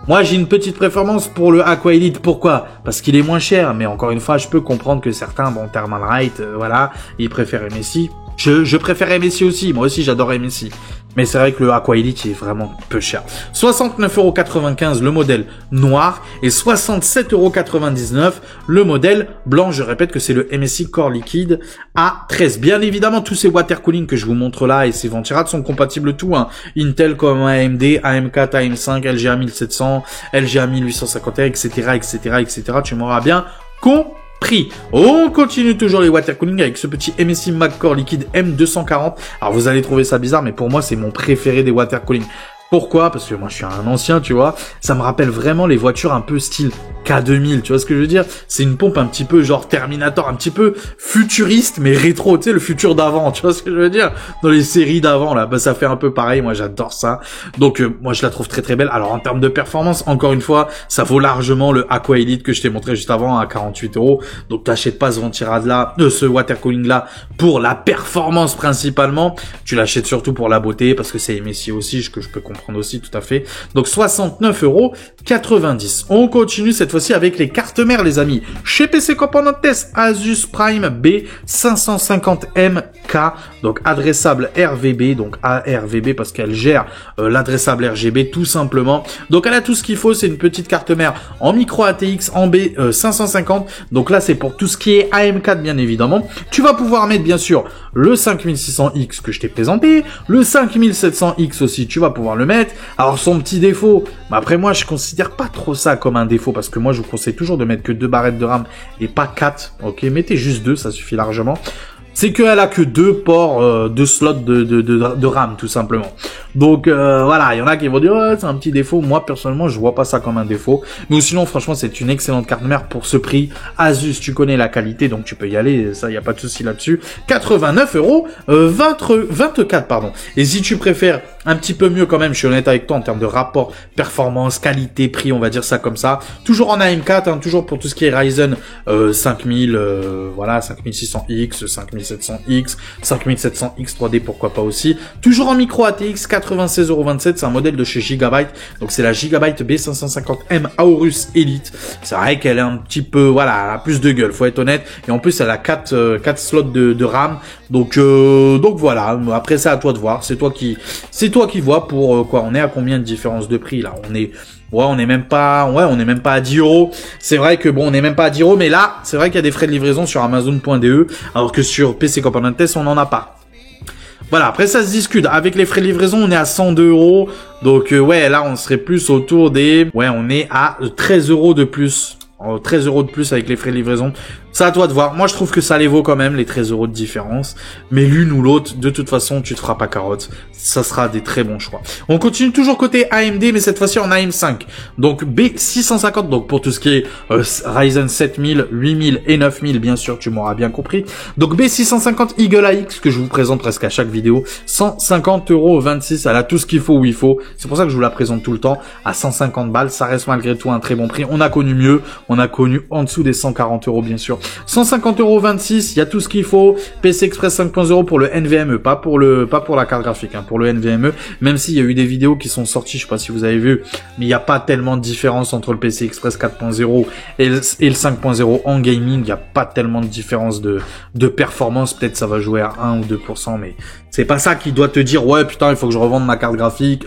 Speaker 1: Moi, j'ai une petite préférence pour le Aqua Elite. Pourquoi? Parce qu'il est moins cher. Mais encore une fois, je peux comprendre que certains, bon, Thermalright, voilà, ils préfèrent MSI. Je préfère MSI aussi. Moi aussi, j'adore MSI. Mais c'est vrai que le Aqua Elite, il est vraiment peu cher. 69,95 € le modèle noir et 67,99 € le modèle blanc. Je répète que c'est le MSI Core Liquide A13. Bien évidemment, tous ces water cooling que je vous montre là et ces Ventirad sont compatibles tout, hein. Intel comme AMD, AM4, AM5, LGA 1700, LGA 1851, etc. Tu m'auras bien compris. On continue toujours les water cooling avec ce petit MSI Mag Core Liquide M240. Alors vous allez trouver ça bizarre, mais pour moi c'est mon préféré des water cooling. Pourquoi? Parce que moi je suis un ancien, tu vois. Ça me rappelle vraiment les voitures un peu style K2000, tu vois ce que je veux dire? C'est une pompe un petit peu genre Terminator, un petit peu futuriste mais rétro, tu sais, le futur d'avant, tu vois ce que je veux dire? Dans les séries d'avant là, bah ça fait un peu pareil, moi j'adore ça. Donc moi je la trouve très belle. Alors en termes de performance, encore une fois, ça vaut largement le Aqua Elite que je t'ai montré juste avant à 48 €. Donc t'achètes pas ce Ventirad là, ce water cooling là pour la performance principalement, tu l'achètes surtout pour la beauté parce que c'est MSI aussi, que je peux comprendre aussi tout à fait. Donc 69,90 €. On continue cette fois-ci avec les cartes mères, les amis. Chez PC Componentes, Asus Prime B550MK, donc adressable RVB, donc ARVB parce qu'elle gère l'adressable RGB tout simplement. Donc elle a tout ce qu'il faut, c'est une petite carte mère en micro ATX en B550. Donc là c'est pour tout ce qui est AM4 bien évidemment. Tu vas pouvoir mettre bien sûr le 5600X que je t'ai présenté, le 5700X aussi, tu vas pouvoir le mettre. Alors son petit défaut, mais après moi je considère pas trop ça comme un défaut parce que moi je vous conseille toujours de mettre que 2 barrettes de RAM et pas 4. Ok, mettez juste 2, ça suffit largement. C'est qu'elle a que 2 ports, 2 slots de RAM tout simplement. Donc voilà, il y en a qui vont dire ouais, c'est un petit défaut. Moi personnellement, je vois pas ça comme un défaut. Mais sinon, franchement, c'est une excellente carte mère pour ce prix. Asus, tu connais la qualité, donc tu peux y aller. Ça, y a pas de souci là-dessus. 89,24 €, pardon. Et si tu préfères un petit peu mieux quand même, je suis honnête avec toi en termes de rapport performance, qualité, prix, on va dire ça comme ça. Toujours en AM4, hein, toujours pour tout ce qui est Ryzen 5000, voilà, 5600X, 5700. 5700X, 5700X 3D, pourquoi pas aussi. Toujours en micro ATX, 96,27 €, c'est un modèle de chez Gigabyte. Donc c'est la Gigabyte B550M Aorus Elite. C'est vrai qu'elle est un petit peu, voilà, elle a plus de gueule, faut être honnête. Et en plus, elle a 4 slots de RAM. Donc voilà. Après, c'est à toi de voir. C'est toi qui vois pour quoi. On est à combien de différence de prix là? On n'est même pas à 10 €. C'est vrai que bon, on n'est même pas à 10 €, mais là, c'est vrai qu'il y a des frais de livraison sur Amazon.de, alors que sur PC Component Test, on n'en a pas. Voilà, après ça se discute. Avec les frais de livraison, on est à 102 €. Donc ouais, là, on serait plus autour des... Ouais, on est à 13 € de plus. 13 € de plus avec les frais de livraison. C'est à toi de voir. Moi, je trouve que ça les vaut quand même, les 13 € de différence. Mais l'une ou l'autre, de toute façon, tu te feras pas carotte. Ça sera des très bons choix. On continue toujours côté AMD, mais cette fois-ci en AM5. Donc, B650, donc pour tout ce qui est Ryzen 7000, 8000 et 9000, bien sûr, tu m'auras bien compris. Donc, B650 Eagle AX, que je vous présente presque à chaque vidéo. 150,26 €. Elle a tout ce qu'il faut où il faut. C'est pour ça que je vous la présente tout le temps. À 150 balles, ça reste malgré tout un très bon prix. On a connu mieux. On a connu en dessous des 140 €, bien sûr. 150,26 €, il y a tout ce qu'il faut. PC Express 5.0 pour le NVMe, pas pour la carte graphique, hein, pour le NVMe. Même s'il y a eu des vidéos qui sont sorties, je sais pas si vous avez vu, mais il n'y a pas tellement de différence entre le PC Express 4.0 et le 5.0 en gaming. Il n'y a pas tellement de différence de performance. Peut-être ça va jouer à 1 ou 2%, mais c'est pas ça qui doit te dire, ouais, putain, il faut que je revende ma carte graphique,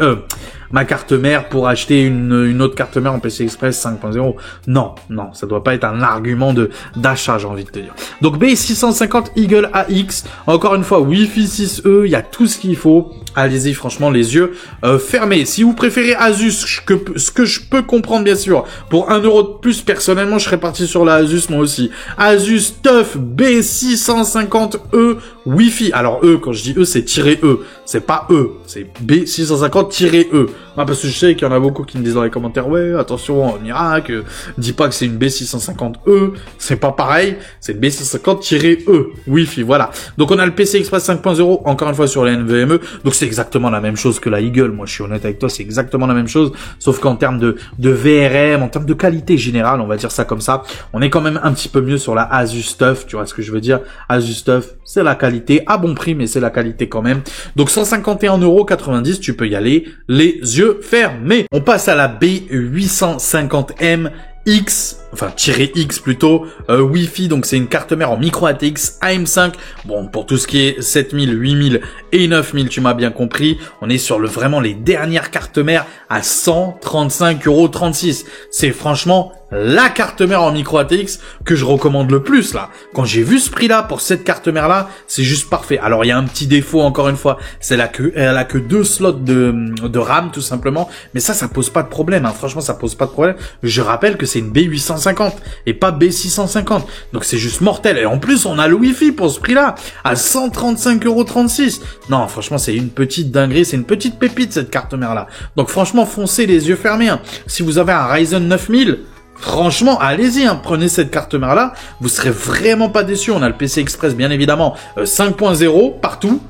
Speaker 1: ma carte mère pour acheter une autre carte mère en PC Express 5.0. Non, ça doit pas être un argument d'achat, j'ai envie de te dire. Donc B650 Eagle AX, encore une fois, Wi-Fi 6E, il y a tout ce qu'il faut. Allez-y, franchement, les yeux fermés. Si vous préférez Asus, ce que je peux comprendre, bien sûr, pour 1 € de plus, personnellement, je serais parti sur la Asus, moi aussi. Asus TUF B650E Wi-Fi. Alors, quand je dis E, c'est -E. C'est pas E, c'est B650-E. Ah, parce que je sais qu'il y en a beaucoup qui me disent dans les commentaires, ouais, attention, miracle, dis pas que c'est une B650E, c'est pas pareil, c'est une B650-E, Wi-Fi, voilà. Donc on a le PC Express 5.0, encore une fois sur les NVMe, donc c'est exactement la même chose que la Eagle, moi je suis honnête avec toi, c'est exactement la même chose, sauf qu'en termes de VRM, en termes de qualité générale, on va dire ça comme ça, on est quand même un petit peu mieux sur la Asus TUF, tu vois ce que je veux dire, Asus TUF, c'est la qualité, à bon prix, mais c'est la qualité quand même. Donc 151,90 €, tu peux y aller, les yeux fermés. On passe à la B850M X, enfin -X plutôt, Wi-Fi, donc c'est une carte mère en micro ATX AM5. Bon, pour tout ce qui est 7000, 8000 et 9000, tu m'as bien compris, on est sur vraiment les dernières cartes mères à 135,36 €. C'est franchement la carte mère en micro ATX que je recommande le plus là. Quand j'ai vu ce prix-là pour cette carte mère là, c'est juste parfait. Alors il y a un petit défaut encore une fois, c'est là que elle a que 2 slots de RAM tout simplement, mais ça pose pas de problème. Hein. Franchement, ça pose pas de problème. Je rappelle que c'est une B850 et pas B650, donc c'est juste mortel. Et en plus, on a le Wi-Fi pour ce prix-là à 135,36 €. Non, franchement, c'est une petite dinguerie, c'est une petite pépite cette carte mère là. Donc franchement, foncez les yeux fermés. Hein. Si vous avez un Ryzen 9000, franchement, allez-y, hein, prenez cette carte mère là, vous serez vraiment pas déçus. On a le PC Express bien évidemment 5.0 partout.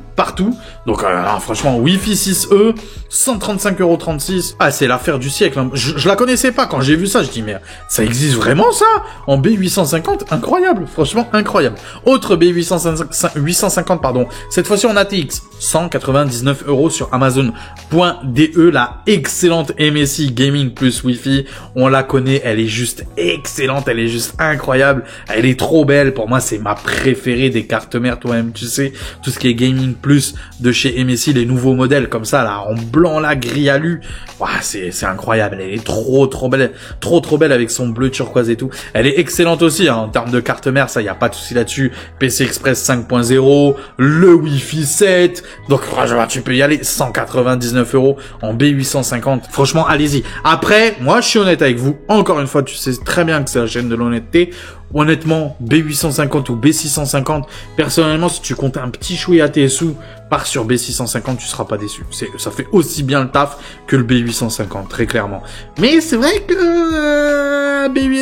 Speaker 1: Donc franchement, Wi-Fi 6E, 135,36 €. Ah, c'est l'affaire du siècle. Hein. Je la connaissais pas quand j'ai vu ça. Je dis mais ça existe vraiment ça en B850? Incroyable, franchement incroyable. Autre B850 pardon. Cette fois-ci en ATX, 199 € sur Amazon.de. La excellente MSI Gaming plus Wi-Fi. On la connaît, elle est juste excellente, elle est juste incroyable. Elle est trop belle. Pour moi, c'est ma préférée des cartes mères. Toi-même, tu sais, tout ce qui est gaming plus de chez MSI, les nouveaux modèles comme ça là en blanc là, gris alu, wow, c'est incroyable. Elle est trop belle, trop belle avec son bleu turquoise et tout. Elle est excellente aussi hein, en termes de carte mère, ça y a pas de souci là-dessus. PC Express 5.0, le Wi-Fi 7, donc franchement tu peux y aller. 199 € en B850. Franchement, allez-y. Après, moi je suis honnête avec vous. Encore une fois, tu sais très bien que c'est la chaîne de l'honnêteté. Honnêtement, B850 ou B650, personnellement, si tu comptes un petit chouïa à tes sous, pars sur B650, tu seras pas déçu. Ça fait aussi bien le taf que le B850, très clairement. Mais c'est vrai que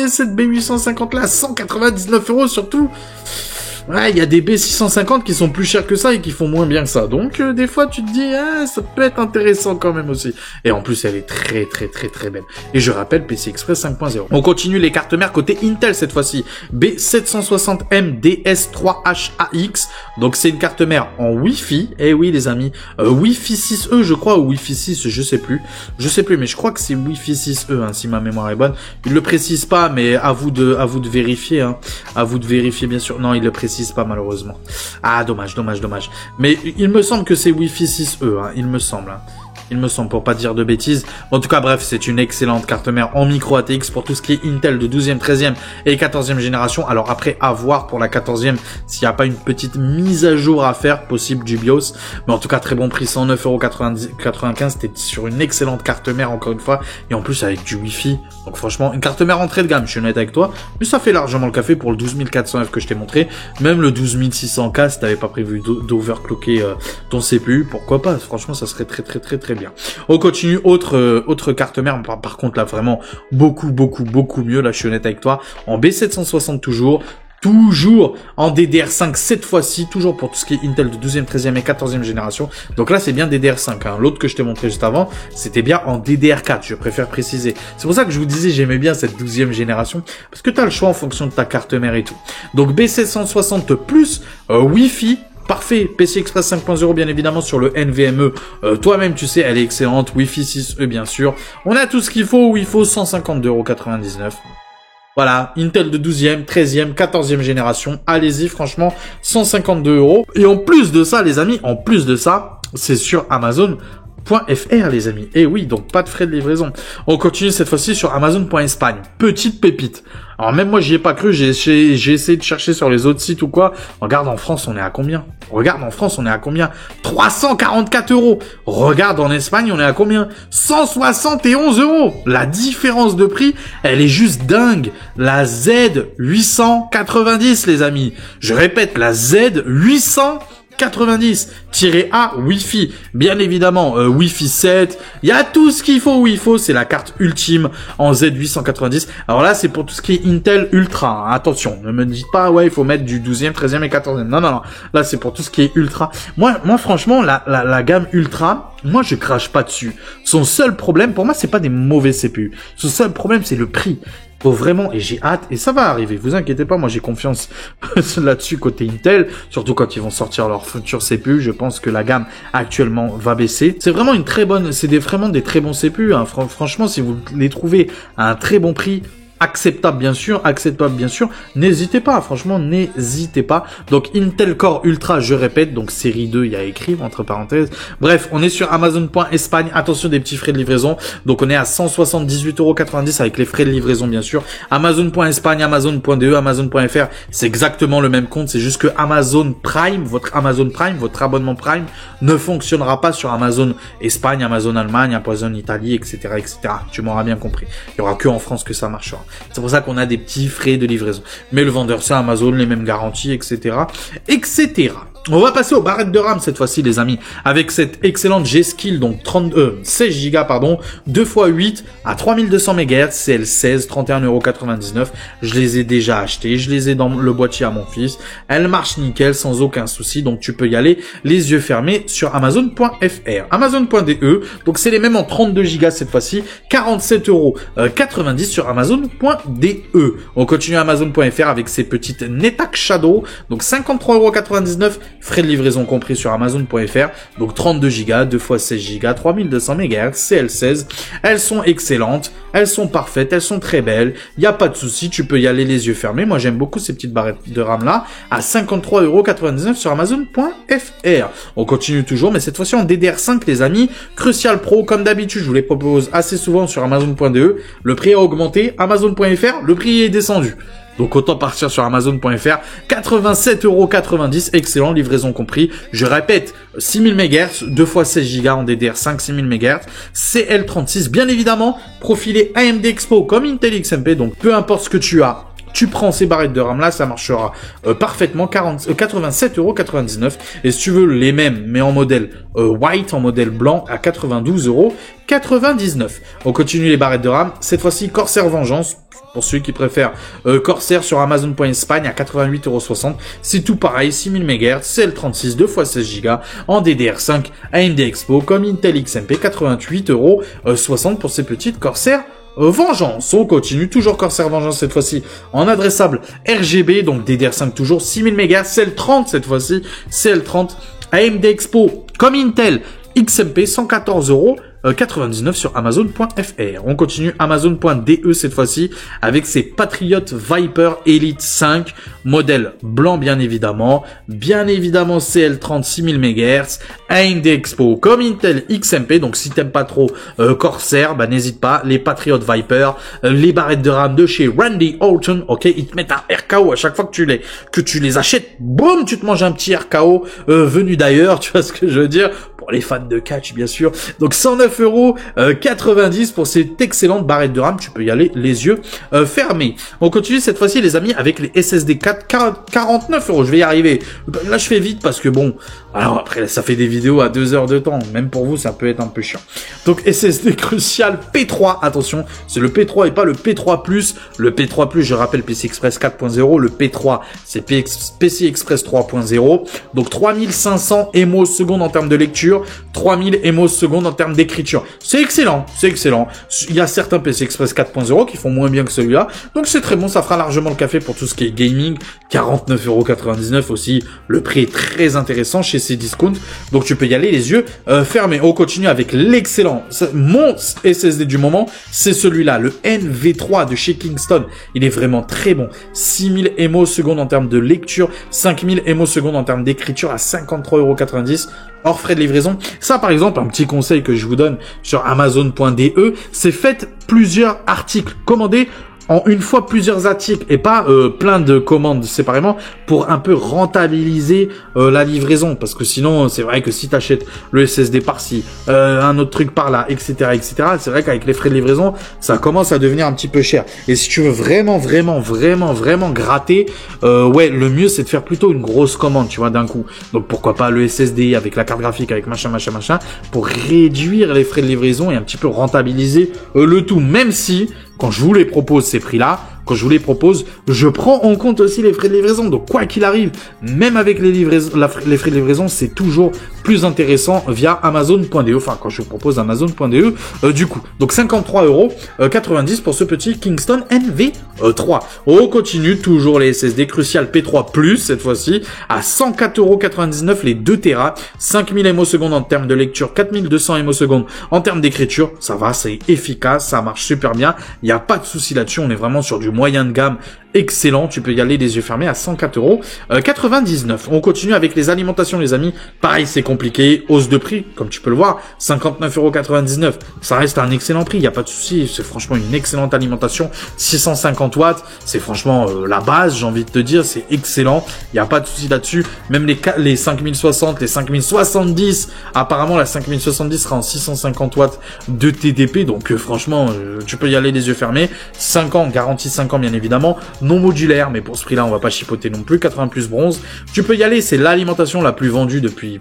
Speaker 1: cette B850 là, 199 € surtout, ouais, il y a des B650 qui sont plus chers que ça et qui font moins bien que ça. Donc, des fois, tu te dis, ah, ça peut être intéressant quand même aussi. Et en plus, elle est très belle. Et je rappelle, PCI Express 5.0. On continue les cartes mères côté Intel cette fois-ci. B760M DS3HAX. Donc, c'est une carte mère en Wi-Fi. Eh oui, les amis. Wi-Fi 6E, je crois, ou Wi-Fi 6, je sais plus, mais je crois que c'est Wi-Fi 6E, hein, si ma mémoire est bonne. Il le précise pas, mais à vous de vérifier, hein. À vous de vérifier, bien sûr. Non, il le précise pas, malheureusement. Ah, dommage. Mais il me semble que c'est Wi-Fi 6E, hein, il me semble, hein. Il me semble, pour pas dire de bêtises. En tout cas, bref, c'est une excellente carte mère en micro ATX pour tout ce qui est Intel de 12e, 13e et 14e génération. Alors après, à voir pour la 14e s'il n'y a pas une petite mise à jour à faire, possible du BIOS. Mais en tout cas, très bon prix, 109,95 €. C'était sur une excellente carte mère, encore une fois. Et en plus, avec du Wi-Fi. Donc franchement, une carte mère entrée de gamme, je suis honnête avec toi. Mais ça fait largement le café pour le 12400F que je t'ai montré. Même le 12600K, si t'avais pas prévu d'overclocker ton CPU, pourquoi pas? Franchement, ça serait très bien. On continue, autre carte mère, par contre là vraiment beaucoup mieux, là je suis honnête avec toi, en B760 toujours en DDR5 cette fois-ci, toujours pour tout ce qui est Intel de 12e, 13e et 14e génération. Donc là, c'est bien DDR5. Hein. L'autre que je t'ai montré juste avant, c'était bien en DDR4, je préfère préciser. C'est pour ça que je vous disais, j'aimais bien cette 12e génération, parce que tu as le choix en fonction de ta carte mère et tout. Donc B760 plus Wi-Fi. Parfait, PCI Express 5.0 bien évidemment sur le NVMe, toi-même tu sais, elle est excellente, Wi-Fi 6E bien sûr. On a tout ce qu'il faut, où il faut 152,99 €. Voilà, Intel de 12e, 13e, 14e génération, allez-y franchement, 152 €. Et en plus de ça les amis, c'est sur Amazon.fr les amis. Et oui, donc pas de frais de livraison. On continue cette fois-ci sur Amazon.Espagne. Petite pépite. Alors même moi j'y ai pas cru, j'ai essayé de chercher sur les autres sites ou quoi. Regarde en France on est à combien? 344 €. Regarde en Espagne on est à combien? 171 €. La différence de prix, elle est juste dingue. La Z890 les amis. Je répète, la Z890-A Wi-Fi, bien évidemment, Wi-Fi 7, il y a tout ce qu'il faut où il faut, c'est la carte ultime en Z890. Alors là, c'est pour tout ce qui est Intel Ultra, hein. Attention, ne me dites pas, ouais, il faut mettre du 12e, 13e et 14e. Non. Là, c'est pour tout ce qui est Ultra. Moi, franchement, la gamme Ultra, moi, je crache pas dessus. Son seul problème, pour moi, c'est pas des mauvais CPU. Son seul problème, c'est le prix. Faut vraiment, et j'ai hâte, et ça va arriver, vous inquiétez pas, moi j'ai confiance là-dessus côté Intel, surtout quand ils vont sortir leur futur CPU, je pense que la gamme actuellement va baisser. C'est vraiment vraiment des très bons CPU, hein. Franchement, si vous les trouvez à un très bon prix, acceptable bien sûr, n'hésitez pas, franchement n'hésitez pas. Donc Intel Core Ultra, je répète, donc série 2, il y a écrit entre parenthèses. Bref, on est sur Amazon.Espagne, attention des petits frais de livraison, donc on est à 178,90 € avec les frais de livraison bien sûr. Amazon.Espagne, Amazon.de, Amazon.fr, c'est exactement le même compte, c'est juste que Amazon Prime, votre abonnement Prime ne fonctionnera pas sur Amazon Espagne, Amazon Allemagne, Amazon Italie, etc. Tu m'auras bien compris. Il y aura que en France que ça marchera. C'est pour ça qu'on a des petits frais de livraison. Mais le vendeur, c'est Amazon, les mêmes garanties, etc. On va passer aux barrettes de RAM cette fois-ci, les amis, avec cette excellente G-Skill, donc 16 Go, 2x8 à 3200 MHz, CL16, 31,99 €. Je les ai déjà achetés, je les ai dans le boîtier à mon fils. Elle marche nickel, sans aucun souci, donc tu peux y aller les yeux fermés sur Amazon.fr. Amazon.de, donc c'est les mêmes en 32 Go cette fois-ci, 47,90 € sur Amazon.de. On continue Amazon.fr avec ces petites Netac Shadow, donc 53,99 €. Frais de livraison compris sur Amazon.fr, donc 32 Go, 2x16 Go, 3200 MHz, CL16. Elles sont excellentes, elles sont parfaites, elles sont très belles, il n'y a pas de souci, tu peux y aller les yeux fermés. Moi j'aime beaucoup ces petites barrettes de RAM là, à 53,99 € sur Amazon.fr. On continue toujours, mais cette fois-ci en DDR5 les amis, Crucial Pro, comme d'habitude, je vous les propose assez souvent sur Amazon.de, le prix a augmenté, Amazon.fr, le prix est descendu. Donc autant partir sur Amazon.fr, 87,90 €, excellent, livraison compris. Je répète, 6000 MHz, 2x16 Go en DDR5, 6000 MHz, CL36, bien évidemment, profilé AMD Expo comme Intel XMP, donc peu importe ce que tu as, tu prends ces barrettes de RAM là, ça marchera parfaitement, 87,99 €. Et si tu veux les mêmes, mais en modèle white, en modèle blanc, à 92,99 €. On continue les barrettes de RAM, cette fois-ci Corsair Vengeance. Pour ceux qui préfèrent Corsair sur Amazon.Espagne à 88,60 €. C'est tout pareil, 6000 MHz, CL36 2x16 Go en DDR5 AMD Expo comme Intel XMP, 88,60 € pour ces petites Corsair Vengeance. On continue, toujours Corsair Vengeance cette fois-ci en adressable RGB, donc DDR5 toujours, 6000 MHz, CL30 cette fois-ci, CL30 AMD Expo comme Intel XMP, 114,99 € sur Amazon.fr. On continue Amazon.de cette fois-ci avec ses Patriot Viper Elite 5, modèle blanc bien évidemment CL30 6000 MHz, AMD Expo comme Intel XMP. Donc si t'aimes pas trop Corsair, bah n'hésite pas, les Patriot Viper, les barrettes de RAM de chez Randy Orton, ok, ils te mettent un RKO à chaque fois que tu les achètes, boum, tu te manges un petit RKO venu d'ailleurs, tu vois ce que je veux dire, pour les fans de catch bien sûr. Donc 109,90 € pour cette excellente barrette de RAM, tu peux y aller les yeux fermés. On continue cette fois-ci les amis avec les SSD 49 €, je vais y arriver. Là je fais vite parce que bon, alors après ça fait des vidéos à 2 heures de temps, même pour vous ça peut être un peu chiant. Donc SSD Crucial P3, attention, c'est le P3 et pas le P3+. Le P3+, je rappelle PC Express 4.0, le P3 c'est PC Express 3.0. Donc 3500 MO secondes en termes de lecture, 3000 MO secondes en termes d'écriture. C'est excellent, c'est excellent. Il y a certains PC Express 4.0 qui font moins bien que celui-là, donc c'est très bon, ça fera largement le café pour tout ce qui est gaming. 49,99 € aussi, le prix est très intéressant chez ces discounts, donc tu peux y aller les yeux fermés. On continue avec l'excellent, mon SSD du moment, c'est celui-là, le NV3 de chez Kingston. Il est vraiment très bon, 6000 MO secondes en termes de lecture, 5000 MO secondes en termes d'écriture à 53,90 € hors frais de livraison. Ça, par exemple, un petit conseil que je vous donne sur Amazon.de, c'est faites plusieurs articles, commandez en une fois plusieurs articles et pas plein de commandes séparément pour un peu rentabiliser la livraison, parce que sinon c'est vrai que si tu achètes le SSD par-ci, un autre truc par-là, etc., c'est vrai qu'avec les frais de livraison ça commence à devenir un petit peu cher. Et si tu veux vraiment gratter, ouais, le mieux c'est de faire plutôt une grosse commande, tu vois, d'un coup. Donc pourquoi pas le SSD avec la carte graphique, avec machin pour réduire les frais de livraison et un petit peu rentabiliser le tout, même si quand je vous les propose ces prix-là, je prends en compte aussi les frais de livraison. Donc, quoi qu'il arrive, même avec les frais de livraison, c'est toujours plus intéressant via Amazon.de. Enfin, quand je vous propose Amazon.de, du coup. Donc, 53,90 € pour ce petit Kingston NV3. On continue toujours les SSD Crucial P3+, cette fois-ci, à 104,99 € les 2 Tera, 5000 MO secondes en termes de lecture, 4200 MO secondes en termes d'écriture. Ça va, c'est efficace, ça marche super bien. Il n'y a pas de souci là-dessus. On est vraiment sur du moyen de gamme excellent. Tu peux y aller les yeux fermés à 104,99 €. On continue avec les alimentations, les amis. Pareil, c'est compliqué. Hausse de prix, comme tu peux le voir. 59,99 €. Ça reste un excellent prix. Il n'y a pas de souci. C'est franchement une excellente alimentation. 650 watts. C'est franchement la base, j'ai envie de te dire. C'est excellent. Il n'y a pas de souci là-dessus. Même les 5060, les 5070. Apparemment, la 5070 sera en 650 watts de TDP. Donc, franchement, tu peux y aller les yeux fermés. 5 ans, garantie 5 ans, bien évidemment. Non modulaire, mais pour ce prix-là, on va pas chipoter non plus. 80 plus bronze. Tu peux y aller, c'est l'alimentation la plus vendue depuis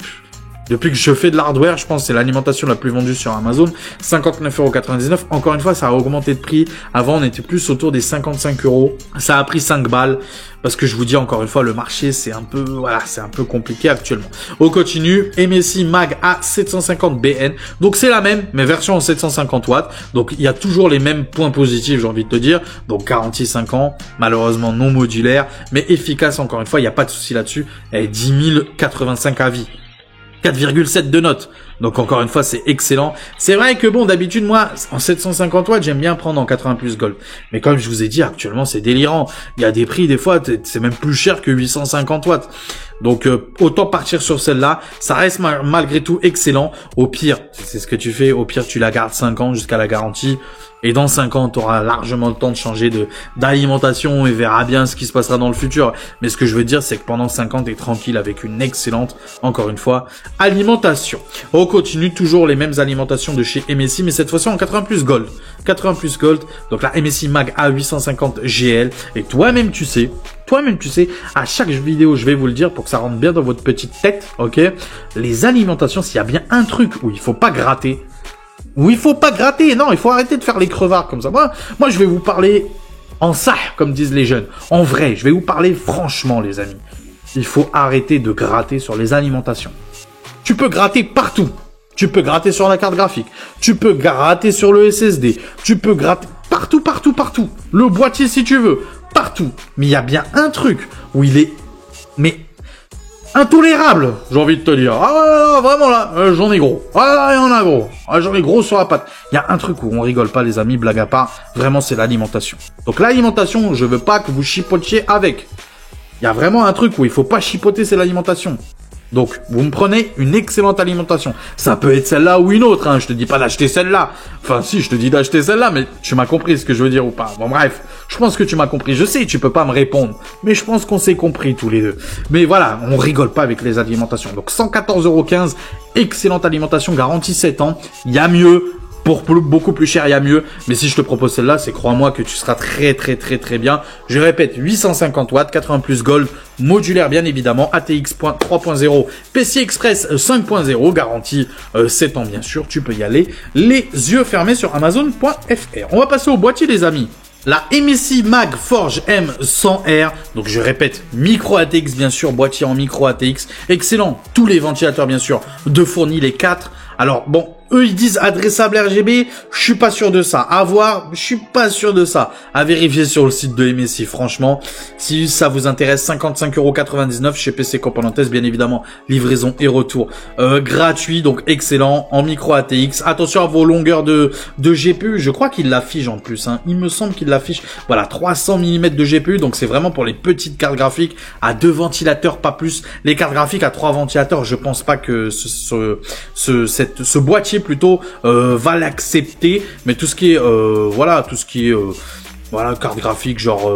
Speaker 1: que je fais de l'hardware, je pense que c'est l'alimentation la plus vendue sur Amazon. 59,99 €. Encore une fois, ça a augmenté de prix. Avant, on était plus autour des 55 €. Ça a pris 5 balles. Parce que je vous dis encore une fois, le marché, c'est un peu compliqué actuellement. On continue. MSI Mag A750 BN. Donc, c'est la même, mais version en 750 watts. Donc, il y a toujours les mêmes points positifs, j'ai envie de te dire. Donc, garantie 5 ans. Malheureusement, non modulaire, mais efficace encore une fois. Il n'y a pas de souci là-dessus. Elle est 10 085 à vie. 4,7 de notes. Donc encore une fois, c'est excellent. C'est vrai que bon, d'habitude, moi, en 750 watts, j'aime bien prendre en 80 plus Gold. Mais comme je vous ai dit, actuellement, c'est délirant. Il y a des prix, des fois, c'est même plus cher que 850 watts. Donc autant partir sur celle-là. Ça reste malgré tout excellent. Au pire, c'est ce que tu fais. Au pire, tu la gardes 5 ans jusqu'à la garantie. Et dans 5 ans, tu auras largement le temps de changer d'alimentation et verra bien ce qui se passera dans le futur. Mais ce que je veux dire, c'est que pendant 5 ans, tu es tranquille avec une excellente, encore une fois, alimentation. On continue toujours les mêmes alimentations de chez MSI, mais cette fois-ci en 80 plus Gold. 80 plus Gold, donc la MSI Mag A850 GL. Et toi-même tu sais, à chaque vidéo, je vais vous le dire pour que ça rentre bien dans votre petite tête, ok? Les alimentations, s'il y a bien un truc où il faut pas gratter, non, il faut arrêter de faire les crevards comme ça. Moi, je vais vous parler en ça, comme disent les jeunes. En vrai, je vais vous parler franchement, les amis. Il faut arrêter de gratter sur les alimentations. Tu peux gratter partout. Tu peux gratter sur la carte graphique. Tu peux gratter sur le SSD. Tu peux gratter partout. Le boîtier si tu veux. Partout. Mais il y a bien un truc où il est... Mais... intolérable, j'ai envie de te dire. Ah, vraiment là, j'en ai gros. Ah, il y en a gros. Ah, j'en ai gros sur la patte. Il y a un truc où on rigole pas, les amis, blague à part. Vraiment, c'est l'alimentation. Donc l'alimentation, je veux pas que vous chipotiez avec. Il y a vraiment un truc où il faut pas chipoter, c'est l'alimentation. Donc, vous me prenez une excellente alimentation. Ça peut être celle-là ou une autre, hein. Je te dis pas d'acheter celle-là. Enfin, si, je te dis d'acheter celle-là, mais tu m'as compris ce que je veux dire ou pas. Bon, bref. Je pense que tu m'as compris. Je sais, tu peux pas me répondre. Mais je pense qu'on s'est compris tous les deux. Mais voilà, on rigole pas avec les alimentations. Donc, 114,15 €. Excellente alimentation, garantie 7 ans. Il y a mieux. Pour beaucoup plus cher, il y a mieux. Mais si je te propose celle-là, c'est crois-moi que tu seras très bien. Je répète, 850 watts, 80 plus Gold, modulaire bien évidemment, ATX 3.0, PC Express 5.0, garantie 7 ans bien sûr. Tu peux y aller les yeux fermés sur Amazon.fr. On va passer au boîtier les amis. La MSI Mag Forge M100R, donc je répète, micro ATX bien sûr, boîtier en micro ATX, excellent, tous les ventilateurs bien sûr, de fournis les 4. Alors bon, eux ils disent adressable RGB, je suis pas sûr de ça. À voir, je suis pas sûr de ça. À vérifier sur le site de MSI, franchement. Si ça vous intéresse, 55,99 € chez PC Componentes, bien évidemment, livraison et retour gratuit, donc excellent, en micro ATX. Attention à vos longueurs de GPU, je crois qu'il l'affiche en plus, hein. Il me semble qu'il l'affiche. Voilà, 300 mm de GPU, donc c'est vraiment pour les petites cartes graphiques à 2 ventilateurs, pas plus. Les cartes graphiques à 3 ventilateurs, je pense pas que ce boîtier plutôt va l'accepter, mais tout ce qui est voilà, carte graphique genre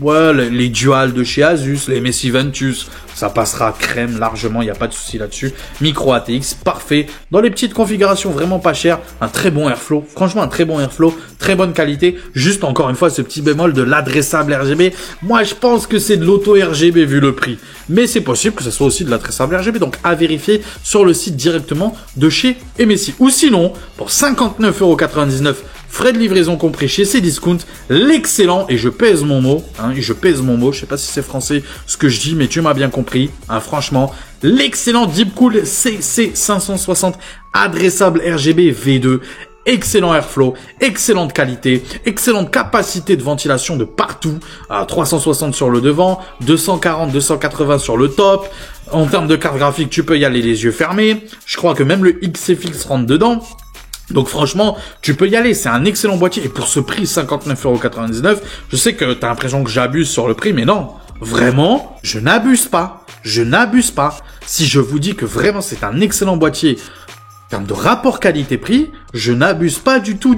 Speaker 1: ouais, les Dual de chez Asus, les MSI Ventus, ça passera crème largement, il n'y a pas de souci là-dessus. Micro ATX, parfait. Dans les petites configurations vraiment pas chères, un très bon airflow, franchement un très bon airflow, très bonne qualité. Juste encore une fois ce petit bémol de l'adressable RGB. Moi je pense que c'est de l'auto RGB vu le prix, mais c'est possible que ce soit aussi de l'adressable RGB, donc à vérifier sur le site directement de chez MSI. Ou sinon, pour 59,99 €, frais de livraison compris chez Cdiscount, l'excellent, et je pèse mon mot, je sais pas si c'est français ce que je dis, mais tu m'as bien compris, hein, franchement, l'excellent Deepcool CC560 adressable RGB V2, excellent airflow, excellente qualité, excellente capacité de ventilation de partout, à 360 sur le devant, 240, 280 sur le top. En termes de carte graphique, tu peux y aller les yeux fermés, je crois que même le XFX rentre dedans. Donc franchement, tu peux y aller, c'est un excellent boîtier. Et pour ce prix, 59,99 €, je sais que t'as l'impression que j'abuse sur le prix, mais non, vraiment, je n'abuse pas. Si je vous dis que vraiment c'est un excellent boîtier, en termes de rapport qualité-prix, je n'abuse pas du tout.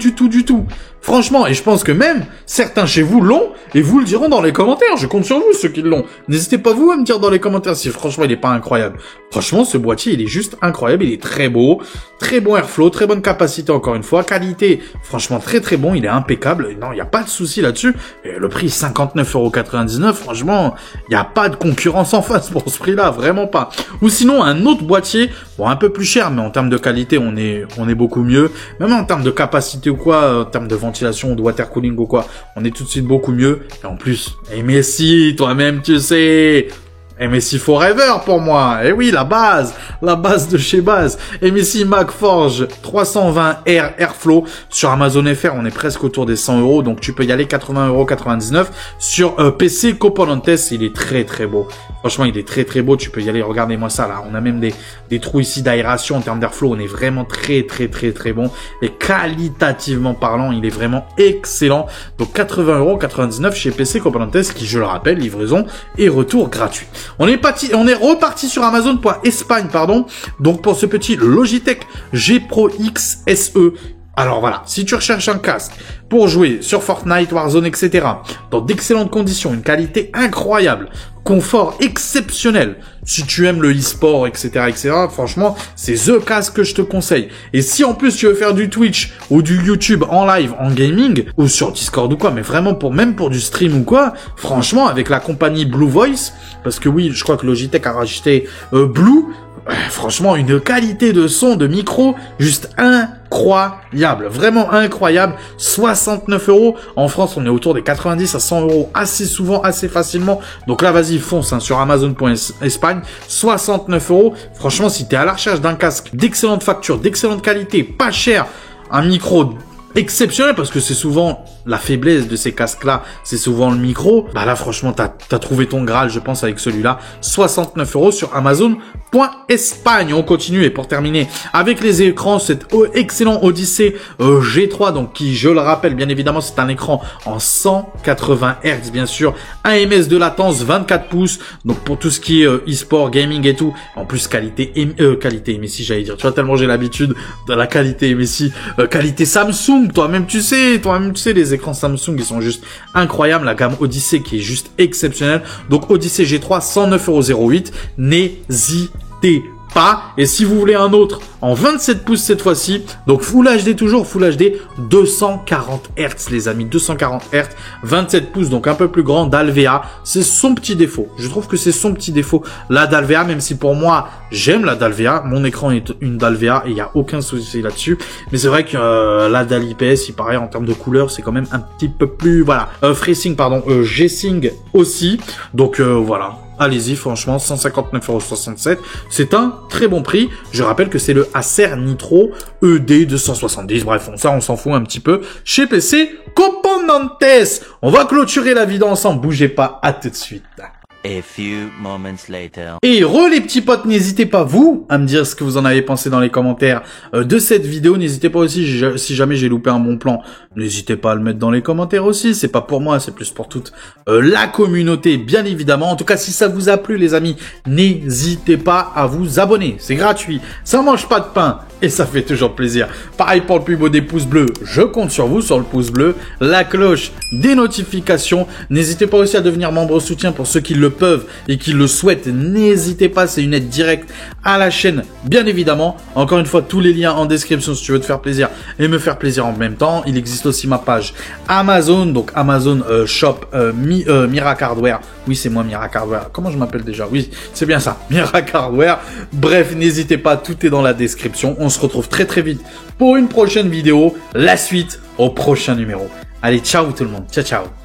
Speaker 1: Franchement, et je pense que même certains chez vous l'ont, et vous le diront dans les commentaires. Je compte sur vous, ceux qui l'ont. N'hésitez pas vous à me dire dans les commentaires si franchement il est pas incroyable. Franchement, ce boîtier, il est juste incroyable, il est très beau, très bon airflow, très bonne capacité encore une fois, qualité, franchement très bon, il est impeccable. Non, il n'y a pas de souci là-dessus. Et le prix 59,99 €, franchement, il n'y a pas de concurrence en face pour ce prix-là, vraiment pas. Ou sinon, un autre boîtier, bon, un peu plus cher, mais en termes de qualité, on est beaucoup mieux. Même en termes de capacité ou quoi, en termes de ventilation ou de water cooling ou quoi, on est tout de suite beaucoup mieux. Et en plus, MSI, toi-même tu sais, MSI Forever pour moi. Et oui, la base de chez base. MSI Mag Forge 320R Airflow. Sur Amazon FR, on est presque autour des 100 €. Donc tu peux y aller, 80,99 € sur PC Componentes. Il est très beau. Franchement, il est très beau. Tu peux y aller. Regardez-moi ça là. On a même des trous ici d'aération en termes d'airflow. On est vraiment très bon. Et qualitativement parlant, il est vraiment excellent. Donc 80,99 € chez PC Componentes, qui, je le rappelle, livraison et retour gratuit. On est reparti sur Amazon.Espagne, pardon. Donc pour ce petit Logitech G Pro X SE, Alors voilà, si tu recherches un casque pour jouer sur Fortnite, Warzone, etc., dans d'excellentes conditions, une qualité incroyable, confort exceptionnel, si tu aimes le e-sport, etc., franchement, c'est the casque que je te conseille. Et si en plus tu veux faire du Twitch ou du YouTube en live, en gaming, ou sur Discord ou quoi, mais vraiment même pour du stream ou quoi, franchement, avec la compagnie Blue Voice, parce que oui, je crois que Logitech a racheté Blue, franchement, une qualité de son, de micro, juste incroyable. Vraiment incroyable. 69 €. En France, on est autour des 90 à 100 € assez souvent, assez facilement. Donc là, vas-y, fonce hein, sur Amazon.Espagne. 69 €. Franchement, si t'es à la recherche d'un casque d'excellente facture, d'excellente qualité, pas cher, un micro exceptionnel, parce que c'est souvent la faiblesse de ces casques-là, c'est souvent le micro. Bah là, franchement, t'as trouvé ton Graal, je pense, avec celui-là. 69 € sur Amazon.Espagne. On continue, et pour terminer, avec les écrans, cet excellent Odyssey G3, donc qui, je le rappelle, bien évidemment, c'est un écran en 180 Hz, bien sûr. 1 ms de latence, 24 pouces, donc pour tout ce qui est e-sport, gaming et tout. En plus, qualité MSI, j'allais dire. Tu vois, tellement j'ai l'habitude de la qualité MSI, qualité Samsung. Toi-même, tu sais, les écrans Samsung, ils sont juste incroyables. La gamme Odyssey qui est juste exceptionnelle. Donc, Odyssey G3, 109,08 €. N'hésitez pas. Et si vous voulez un autre en 27 pouces cette fois-ci, donc Full HD toujours, Full HD, 240 Hz les amis, 240 Hz, 27 pouces, donc un peu plus grand, d'Alvea. C'est son petit défaut. Je trouve que c'est son petit défaut, la d'Alvea, même si pour moi, j'aime la d'Alvea. Mon écran est une d'Alvea et il n'y a aucun souci là-dessus. Mais c'est vrai que la d'Alips, il paraît en termes de couleur, c'est quand même un petit peu plus, voilà. FreeSync, pardon, G-Sync aussi. Donc voilà. Allez-y, franchement, 159,67 €. C'est un très bon prix. Je rappelle que c'est le Acer Nitro ED 270. Bref, ça, on s'en fout un petit peu. Chez PC Componentes. On va clôturer la vidéo ensemble. Bougez pas, à tout de suite.
Speaker 2: A few moments later.
Speaker 1: Et les petits potes, n'hésitez pas, vous, à me dire ce que vous en avez pensé dans les commentaires de cette vidéo. N'hésitez pas aussi, si jamais j'ai loupé un bon plan, n'hésitez pas à le mettre dans les commentaires aussi. C'est pas pour moi, c'est plus pour toute la communauté, bien évidemment. En tout cas, si ça vous a plu, les amis, n'hésitez pas à vous abonner. C'est gratuit, ça mange pas de pain et ça fait toujours plaisir. Pareil pour le plus beau des pouces bleus, je compte sur vous, sur le pouce bleu, la cloche des notifications. N'hésitez pas aussi à devenir membre soutien pour ceux qui le peuvent et qui le souhaitent. N'hésitez pas, c'est une aide directe à la chaîne, bien évidemment. Encore une fois, tous les liens en description si tu veux te faire plaisir et me faire plaisir en même temps. Il existe aussi ma page Amazon, donc Amazon Shop Mirac Hardware. Oui, c'est moi Mirac Hardware. Comment je m'appelle déjà? Oui, c'est bien ça, Mirac Hardware. Bref, n'hésitez pas, tout est dans la description. On se retrouve très très vite pour une prochaine vidéo. La suite au prochain numéro. Allez, ciao tout le monde. Ciao, ciao.